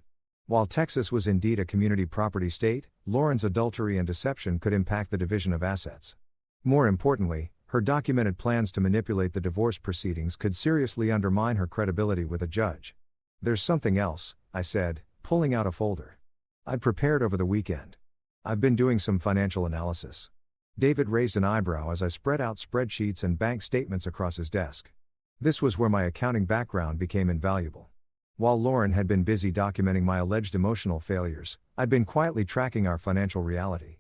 While Texas was indeed a community property state, Lauren's adultery and deception could impact the division of assets. More importantly, her documented plans to manipulate the divorce proceedings could seriously undermine her credibility with a judge. There's something else, I said, pulling out a folder. I'd prepared over the weekend. I've been doing some financial analysis. David raised an eyebrow as I spread out spreadsheets and bank statements across his desk. This was where my accounting background became invaluable. While Lauren had been busy documenting my alleged emotional failures, I'd been quietly tracking our financial reality.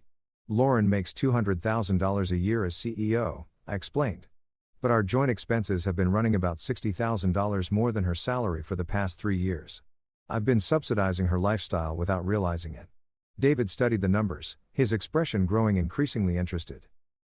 Lauren makes $200,000 a year as CEO, I explained. But our joint expenses have been running about $60,000 more than her salary for the past 3 years. I've been subsidizing her lifestyle without realizing it. David studied the numbers, his expression growing increasingly interested.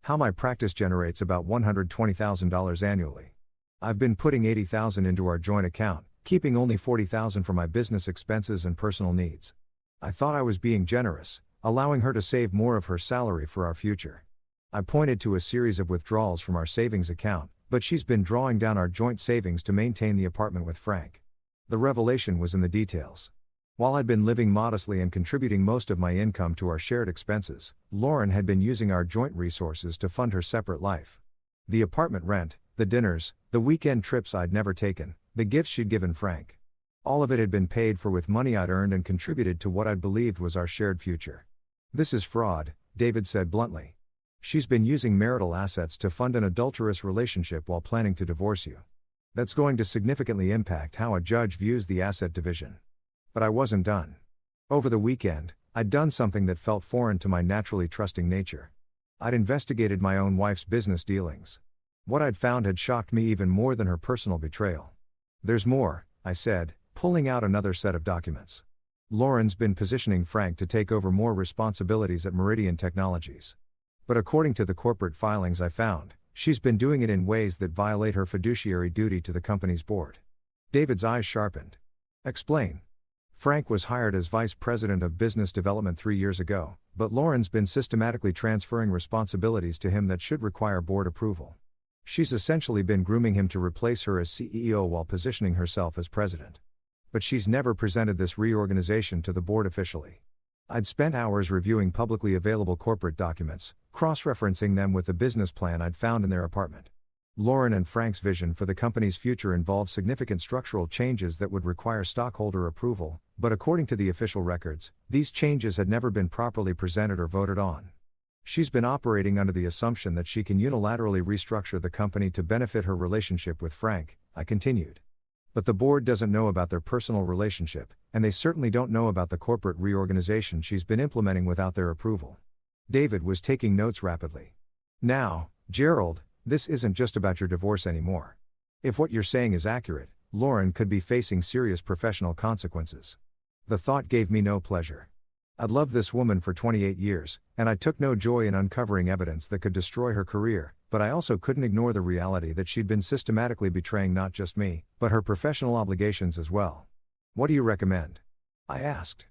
How my practice generates about $120,000 annually. I've been putting $80,000 into our joint account, keeping only $40,000 for my business expenses and personal needs. I thought I was being generous, allowing her to save more of her salary for our future. I pointed to a series of withdrawals from our savings account, but she's been drawing down our joint savings to maintain the apartment with Frank. The revelation was in the details. While I'd been living modestly and contributing most of my income to our shared expenses, Lauren had been using our joint resources to fund her separate life. The apartment rent, the dinners, the weekend trips I'd never taken, the gifts she'd given Frank. All of it had been paid for with money I'd earned and contributed to what I'd believed was our shared future. This is fraud, David said bluntly. She's been using marital assets to fund an adulterous relationship while planning to divorce you. That's going to significantly impact how a judge views the asset division. But I wasn't done. Over the weekend, I'd done something that felt foreign to my naturally trusting nature. I'd investigated my own wife's business dealings. What I'd found had shocked me even more than her personal betrayal. There's more, I said, pulling out another set of documents. Lauren's been positioning Frank to take over more responsibilities at Meridian Technologies. But according to the corporate filings I found, she's been doing it in ways that violate her fiduciary duty to the company's board. David's eyes sharpened. Explain. Frank was hired as vice president of business development 3 years ago, but Lauren's been systematically transferring responsibilities to him that should require board approval. She's essentially been grooming him to replace her as CEO while positioning herself as president. But she's never presented this reorganization to the board officially. I'd spent hours reviewing publicly available corporate documents, cross-referencing them with the business plan I'd found in their apartment. Lauren and Frank's vision for the company's future involved significant structural changes that would require stockholder approval, but according to the official records, these changes had never been properly presented or voted on. She's been operating under the assumption that she can unilaterally restructure the company to benefit her relationship with Frank, I continued. But the board doesn't know about their personal relationship, and they certainly don't know about the corporate reorganization she's been implementing without their approval. David was taking notes rapidly. Now, Gerald, this isn't just about your divorce anymore. If what you're saying is accurate, Lauren could be facing serious professional consequences. The thought gave me no pleasure. I'd loved this woman for 28 years, and I took no joy in uncovering evidence that could destroy her career, but I also couldn't ignore the reality that she'd been systematically betraying not just me, but her professional obligations as well. What do you recommend? I asked.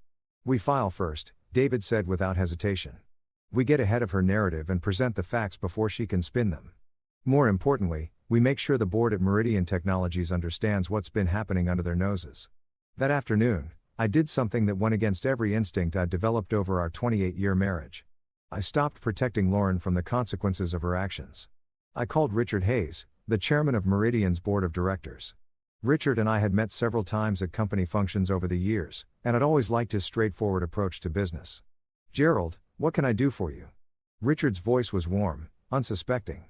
We file first, David said without hesitation. We get ahead of her narrative and present the facts before she can spin them. More importantly, we make sure the board at Meridian Technologies understands what's been happening under their noses. That afternoon, I did something that went against every instinct I'd developed over our 28-year marriage. I stopped protecting Lauren from the consequences of her actions. I called Richard Hayes, the chairman of Meridian's board of directors. Richard and I had met several times at company functions over the years, and I'd always liked his straightforward approach to business. "Gerald, what can I do for you?" Richard's voice was warm, unsuspecting.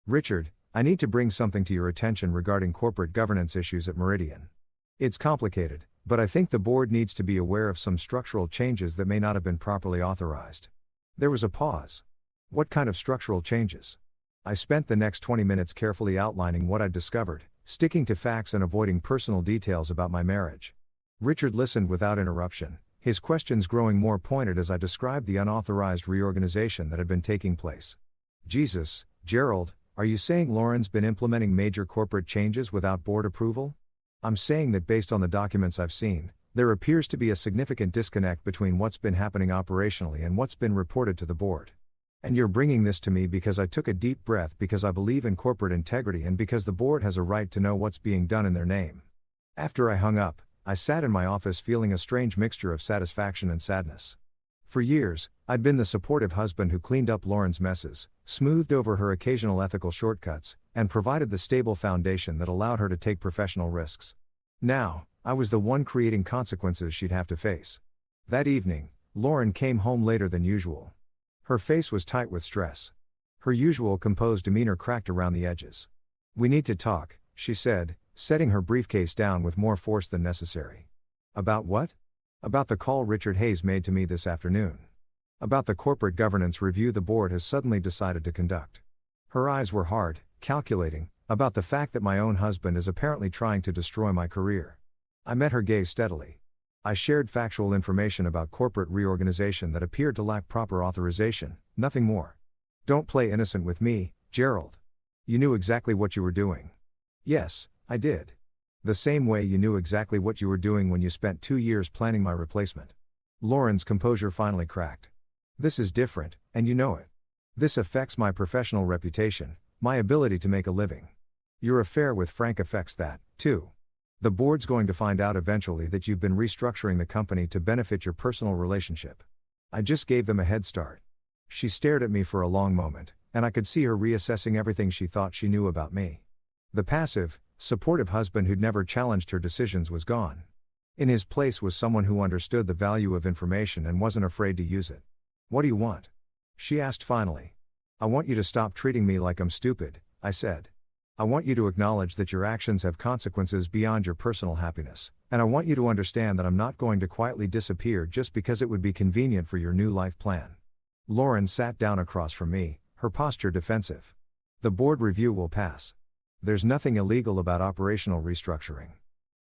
"Richard, I need to bring something to your attention regarding corporate governance issues at Meridian. It's complicated, but I think the board needs to be aware of some structural changes that may not have been properly authorized." There was a pause. "What kind of structural changes?" I spent the next 20 minutes carefully outlining what I'd discovered, sticking to facts and avoiding personal details about my marriage. Richard listened without interruption, his questions growing more pointed as I described the unauthorized reorganization that had been taking place. "Jesus, Gerald, are you saying Lauren's been implementing major corporate changes without board approval?" "I'm saying that based on the documents I've seen, there appears to be a significant disconnect between what's been happening operationally and what's been reported to the board. And you're bringing this to me because I took a deep breath because I believe in corporate integrity and because the board has a right to know what's being done in their name." After I hung up, I sat in my office feeling a strange mixture of satisfaction and sadness. For years, I'd been the supportive husband who cleaned up Lauren's messes, smoothed over her occasional ethical shortcuts, and provided the stable foundation that allowed her to take professional risks. Now, I was the one creating consequences she'd have to face. That evening, Lauren came home later than usual. Her face was tight with stress. Her usual composed demeanor cracked around the edges. "We need to talk," she said, setting her briefcase down with more force than necessary. "About what?" "About the call Richard Hayes made to me this afternoon. About the corporate governance review the board has suddenly decided to conduct." Her eyes were hard, calculating, about the fact that my own husband is apparently trying to destroy my career. I met her gaze steadily. I shared factual information about corporate reorganization that appeared to lack proper authorization, nothing more. "Don't play innocent with me, Gerald. You knew exactly what you were doing." "Yes, I did. The same way you knew exactly what you were doing when you spent 2 years planning my replacement." Lauren's composure finally cracked. "This is different, and you know it. This affects my professional reputation, my ability to make a living. Your affair with Frank affects that, too. The board's going to find out eventually that you've been restructuring the company to benefit your personal relationship." I just gave them a head start. She stared at me for a long moment, and I could see her reassessing everything she thought she knew about me. The passive, supportive husband who'd never challenged her decisions was gone. In his place was someone who understood the value of information and wasn't afraid to use it. "What do you want?" she asked finally. "I want you to stop treating me like I'm stupid," I said. "I want you to acknowledge that your actions have consequences beyond your personal happiness, and I want you to understand that I'm not going to quietly disappear just because it would be convenient for your new life plan." Lauren sat down across from me, her posture defensive. "The board review will pass. There's nothing illegal about operational restructuring.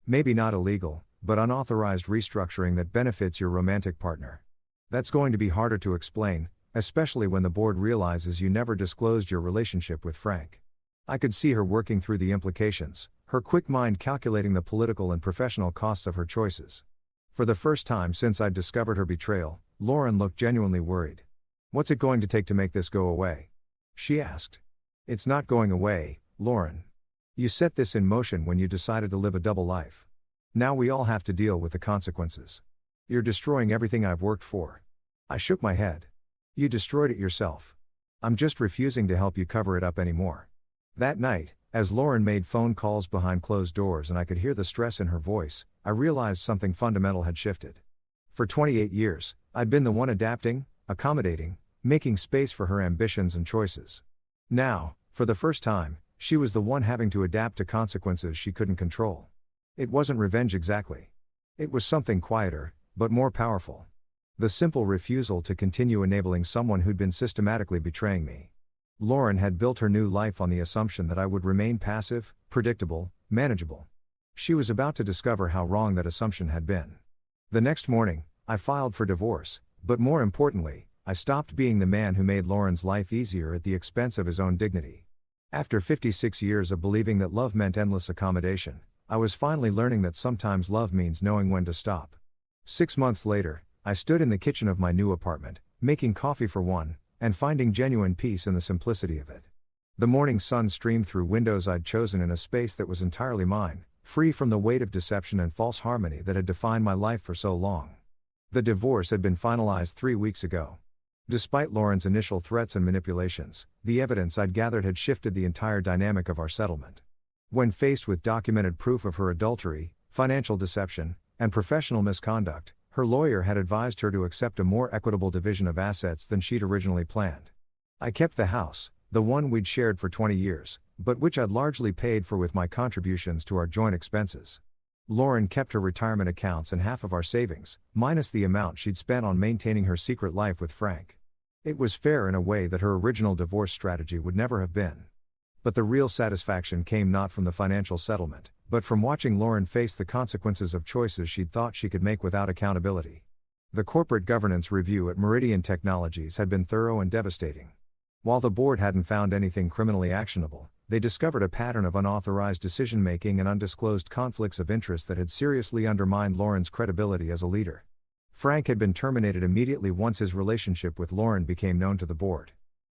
Maybe not illegal, but unauthorized restructuring that benefits your romantic partner. That's going to be harder to explain, especially when the board realizes you never disclosed your relationship with Frank." I could see her working through the implications, her quick mind calculating the political and professional costs of her choices. For the first time since I'd discovered her betrayal, Lauren looked genuinely worried. "What's it going to take to make this go away?" she asked. "It's not going away, Lauren. You set this in motion when you decided to live a double life. Now we all have to deal with the consequences. You're destroying everything I've worked for." I shook my head. "You destroyed it yourself. I'm just refusing to help you cover it up anymore." That night, as Lauren made phone calls behind closed doors and I could hear the stress in her voice, I realized something fundamental had shifted. For 28 years, I'd been the one adapting, accommodating, making space for her ambitions and choices. Now, for the first time, she was the one having to adapt to consequences she couldn't control. It wasn't revenge exactly. It was something quieter, but more powerful. The simple refusal to continue enabling someone who'd been systematically betraying me. Lauren had built her new life on the assumption that I would remain passive, predictable, manageable. She was about to discover how wrong that assumption had been. The next morning, I filed for divorce, but more importantly, I stopped being the man who made Lauren's life easier at the expense of his own dignity. After 56 years of believing that love meant endless accommodation, I was finally learning that sometimes love means knowing when to stop. 6 months later, I stood in the kitchen of my new apartment, making coffee for one, and finding genuine peace in the simplicity of it. The morning sun streamed through windows I'd chosen in a space that was entirely mine, free from the weight of deception and false harmony that had defined my life for so long. The divorce had been finalized 3 weeks ago. Despite Lauren's initial threats and manipulations, the evidence I'd gathered had shifted the entire dynamic of our settlement. When faced with documented proof of her adultery, financial deception, and professional misconduct, her lawyer had advised her to accept a more equitable division of assets than she'd originally planned. I kept the house, the one we'd shared for 20 years, but which I'd largely paid for with my contributions to our joint expenses. Lauren kept her retirement accounts and half of our savings, minus the amount she'd spent on maintaining her secret life with Frank. It was fair in a way that her original divorce strategy would never have been. But the real satisfaction came not from the financial settlement, but from watching Lauren face the consequences of choices she'd thought she could make without accountability. The corporate governance review at Meridian Technologies had been thorough and devastating. While the board hadn't found anything criminally actionable, they discovered a pattern of unauthorized decision-making and undisclosed conflicts of interest that had seriously undermined Lauren's credibility as a leader. Frank had been terminated immediately once his relationship with Lauren became known to the board.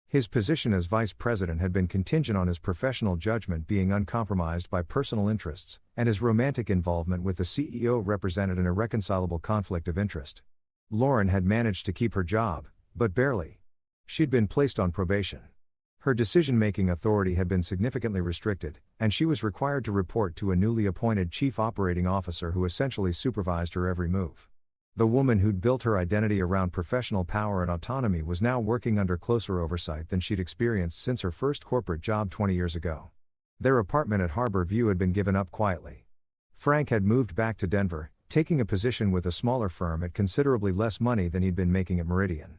His position as vice president had been contingent on his professional judgment being uncompromised by personal interests, and his romantic involvement with the CEO represented an irreconcilable conflict of interest. Lauren had managed to keep her job, but barely. She'd been placed on probation. Her decision-making authority had been significantly restricted, and she was required to report to a newly appointed chief operating officer who essentially supervised her every move. The woman who'd built her identity around professional power and autonomy was now working under closer oversight than she'd experienced since her first corporate job 20 years ago. Their apartment at Harbor View had been given up quietly. Frank had moved back to Denver, taking a position with a smaller firm at considerably less money than he'd been making at Meridian.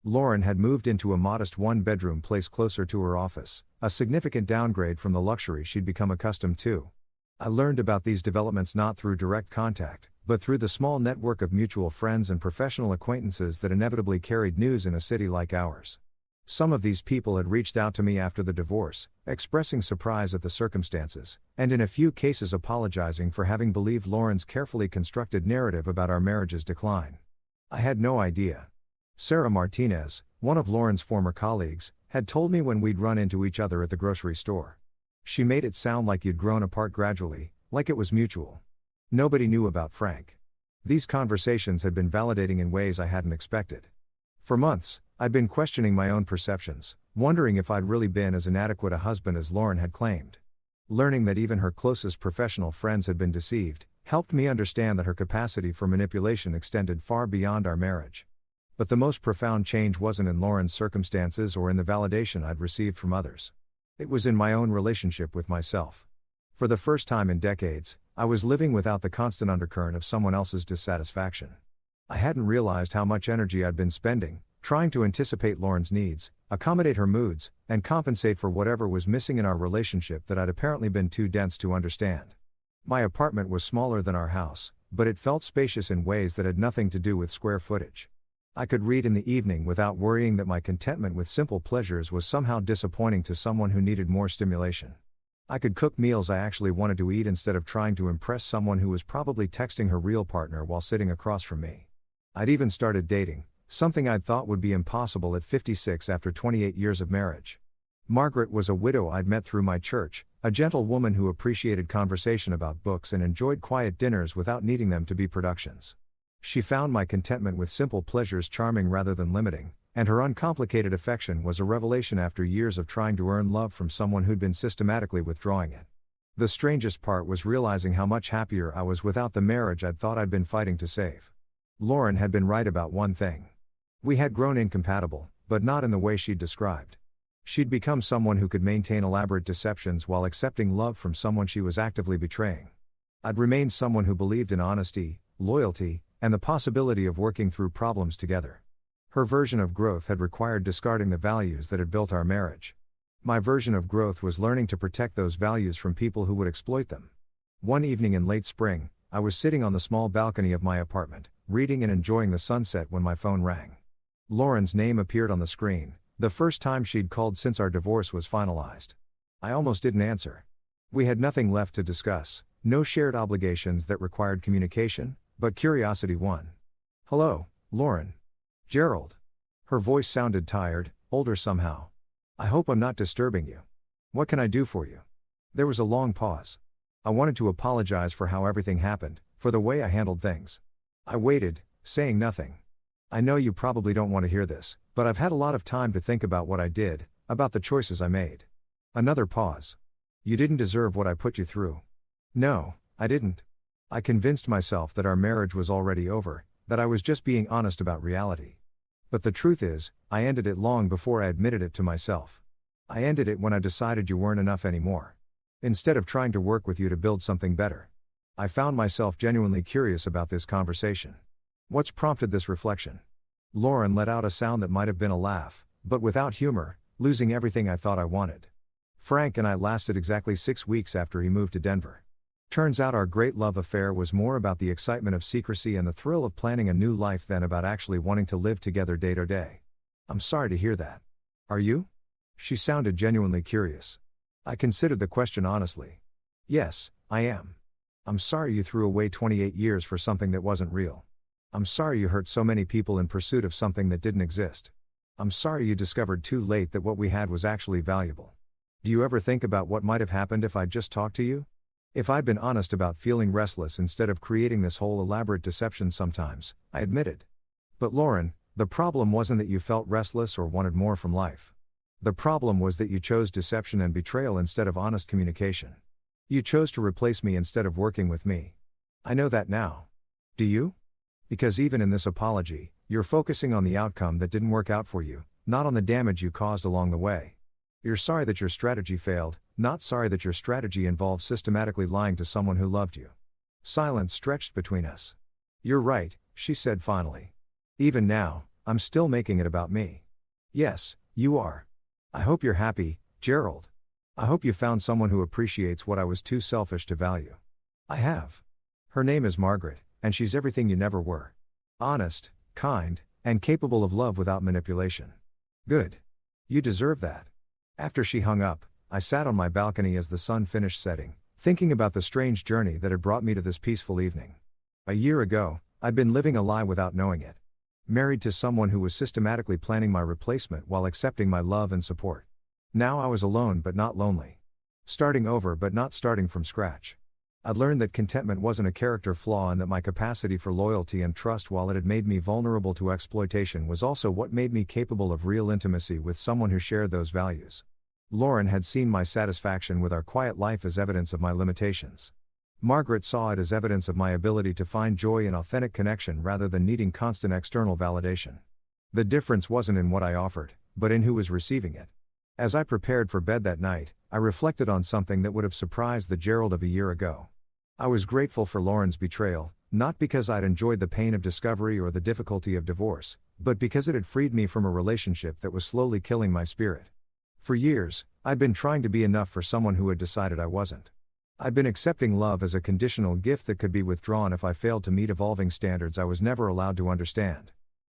Lauren had moved into a modest one-bedroom place closer to her office, a significant downgrade from the luxury she'd become accustomed to. I learned about these developments not through direct contact, but through the small network of mutual friends and professional acquaintances that inevitably carried news in a city like ours. Some of these people had reached out to me after the divorce, expressing surprise at the circumstances, and in a few cases apologizing for having believed Lauren's carefully constructed narrative about our marriage's decline. I had no idea. Sarah Martinez, one of Lauren's former colleagues, had told me when we'd run into each other at the grocery store. She made it sound like you'd grown apart gradually, like it was mutual. Nobody knew about Frank. These conversations had been validating in ways I hadn't expected. For months, I'd been questioning my own perceptions, wondering if I'd really been as inadequate a husband as Lauren had claimed. Learning that even her closest professional friends had been deceived, helped me understand that her capacity for manipulation extended far beyond our marriage. But the most profound change wasn't in Lauren's circumstances or in the validation I'd received from others. It was in my own relationship with myself. For the first time in decades, I was living without the constant undercurrent of someone else's dissatisfaction. I hadn't realized how much energy I'd been spending, trying to anticipate Lauren's needs, accommodate her moods, and compensate for whatever was missing in our relationship that I'd apparently been too dense to understand. My apartment was smaller than our house, but it felt spacious in ways that had nothing to do with square footage. I could read in the evening without worrying that my contentment with simple pleasures was somehow disappointing to someone who needed more stimulation. I could cook meals I actually wanted to eat instead of trying to impress someone who was probably texting her real partner while sitting across from me. I'd even started dating, something I'd thought would be impossible at 56 after 28 years of marriage. Margaret was a widow I'd met through my church, a gentle woman who appreciated conversation about books and enjoyed quiet dinners without needing them to be productions. She found my contentment with simple pleasures charming rather than limiting, and her uncomplicated affection was a revelation after years of trying to earn love from someone who'd been systematically withdrawing it. The strangest part was realizing how much happier I was without the marriage I'd thought I'd been fighting to save. Lauren had been right about one thing. We had grown incompatible, but not in the way she'd described. She'd become someone who could maintain elaborate deceptions while accepting love from someone she was actively betraying. I'd remained someone who believed in honesty, loyalty, and the possibility of working through problems together. Her version of growth had required discarding the values that had built our marriage. My version of growth was learning to protect those values from people who would exploit them. One evening in late spring, I was sitting on the small balcony of my apartment, reading and enjoying the sunset when my phone rang. Lauren's name appeared on the screen, the first time she'd called since our divorce was finalized. I almost didn't answer. We had nothing left to discuss, no shared obligations that required communication, but curiosity won. "Hello, Lauren." "Gerald." Her voice sounded tired, older somehow. "I hope I'm not disturbing you. What can I do for you?" There was a long pause. I wanted to apologize for how everything happened, for the way I handled things. I waited, saying nothing. I know you probably don't want to hear this, but I've had a lot of time to think about what I did, about the choices I made. Another pause. You didn't deserve what I put you through. No, I didn't. I convinced myself that our marriage was already over, that I was just being honest about reality. But the truth is, I ended it long before I admitted it to myself. I ended it when I decided you weren't enough anymore. Instead of trying to work with you to build something better. I found myself genuinely curious about this conversation. What's prompted this reflection? Lauren let out a sound that might have been a laugh, but without humor, losing everything I thought I wanted. Frank and I lasted exactly 6 weeks after he moved to Denver. Turns out our great love affair was more about the excitement of secrecy and the thrill of planning a new life than about actually wanting to live together day to day. I'm sorry to hear that. Are you? She sounded genuinely curious. I considered the question honestly. Yes, I am. I'm sorry you threw away 28 years for something that wasn't real. I'm sorry you hurt so many people in pursuit of something that didn't exist. I'm sorry you discovered too late that what we had was actually valuable. Do you ever think about what might have happened if I'd just talked to you? If I'd been honest about feeling restless instead of creating this whole elaborate deception sometimes, I admitted. But Lauren, the problem wasn't that you felt restless or wanted more from life. The problem was that you chose deception and betrayal instead of honest communication. You chose to replace me instead of working with me. I know that now. Do you? Because even in this apology, you're focusing on the outcome that didn't work out for you, not on the damage you caused along the way. You're sorry that your strategy failed, not sorry that your strategy involved systematically lying to someone who loved you. Silence stretched between us. You're right, she said finally. Even now, I'm still making it about me. Yes, you are. I hope you're happy, Gerald. I hope you found someone who appreciates what I was too selfish to value. I have. Her name is Margaret, and she's everything you never were. Honest, kind, and capable of love without manipulation. Good. You deserve that. After she hung up, I sat on my balcony as the sun finished setting, thinking about the strange journey that had brought me to this peaceful evening. A year ago, I'd been living a lie without knowing it. Married to someone who was systematically planning my replacement while accepting my love and support. Now I was alone but not lonely. Starting over but not starting from scratch. I'd learned that contentment wasn't a character flaw and that my capacity for loyalty and trust, while it had made me vulnerable to exploitation, was also what made me capable of real intimacy with someone who shared those values. Lauren had seen my satisfaction with our quiet life as evidence of my limitations. Margaret saw it as evidence of my ability to find joy in authentic connection rather than needing constant external validation. The difference wasn't in what I offered, but in who was receiving it. As I prepared for bed that night, I reflected on something that would have surprised the Gerald of a year ago. I was grateful for Lauren's betrayal, not because I'd enjoyed the pain of discovery or the difficulty of divorce, but because it had freed me from a relationship that was slowly killing my spirit. For years, I'd been trying to be enough for someone who had decided I wasn't. I'd been accepting love as a conditional gift that could be withdrawn if I failed to meet evolving standards I was never allowed to understand.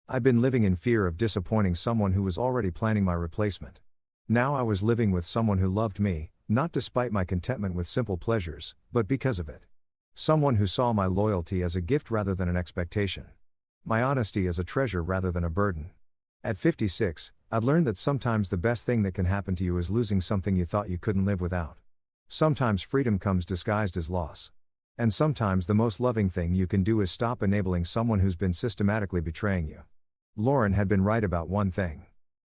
I'd been living in fear of disappointing someone who was already planning my replacement. Now I was living with someone who loved me, not despite my contentment with simple pleasures, but because of it. Someone who saw my loyalty as a gift rather than an expectation. My honesty as a treasure rather than a burden. At 56, I'd learned that sometimes the best thing that can happen to you is losing something you thought you couldn't live without. Sometimes freedom comes disguised as loss. And sometimes the most loving thing you can do is stop enabling someone who's been systematically betraying you. Lauren had been right about one thing.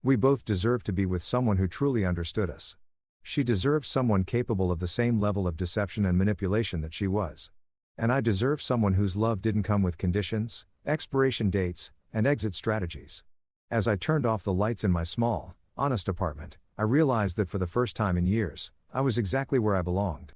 We both deserved to be with someone who truly understood us. She deserved someone capable of the same level of deception and manipulation that she was. And I deserved someone whose love didn't come with conditions, expiration dates, and exit strategies. As I turned off the lights in my small, honest apartment, I realized that for the first time in years, I was exactly where I belonged.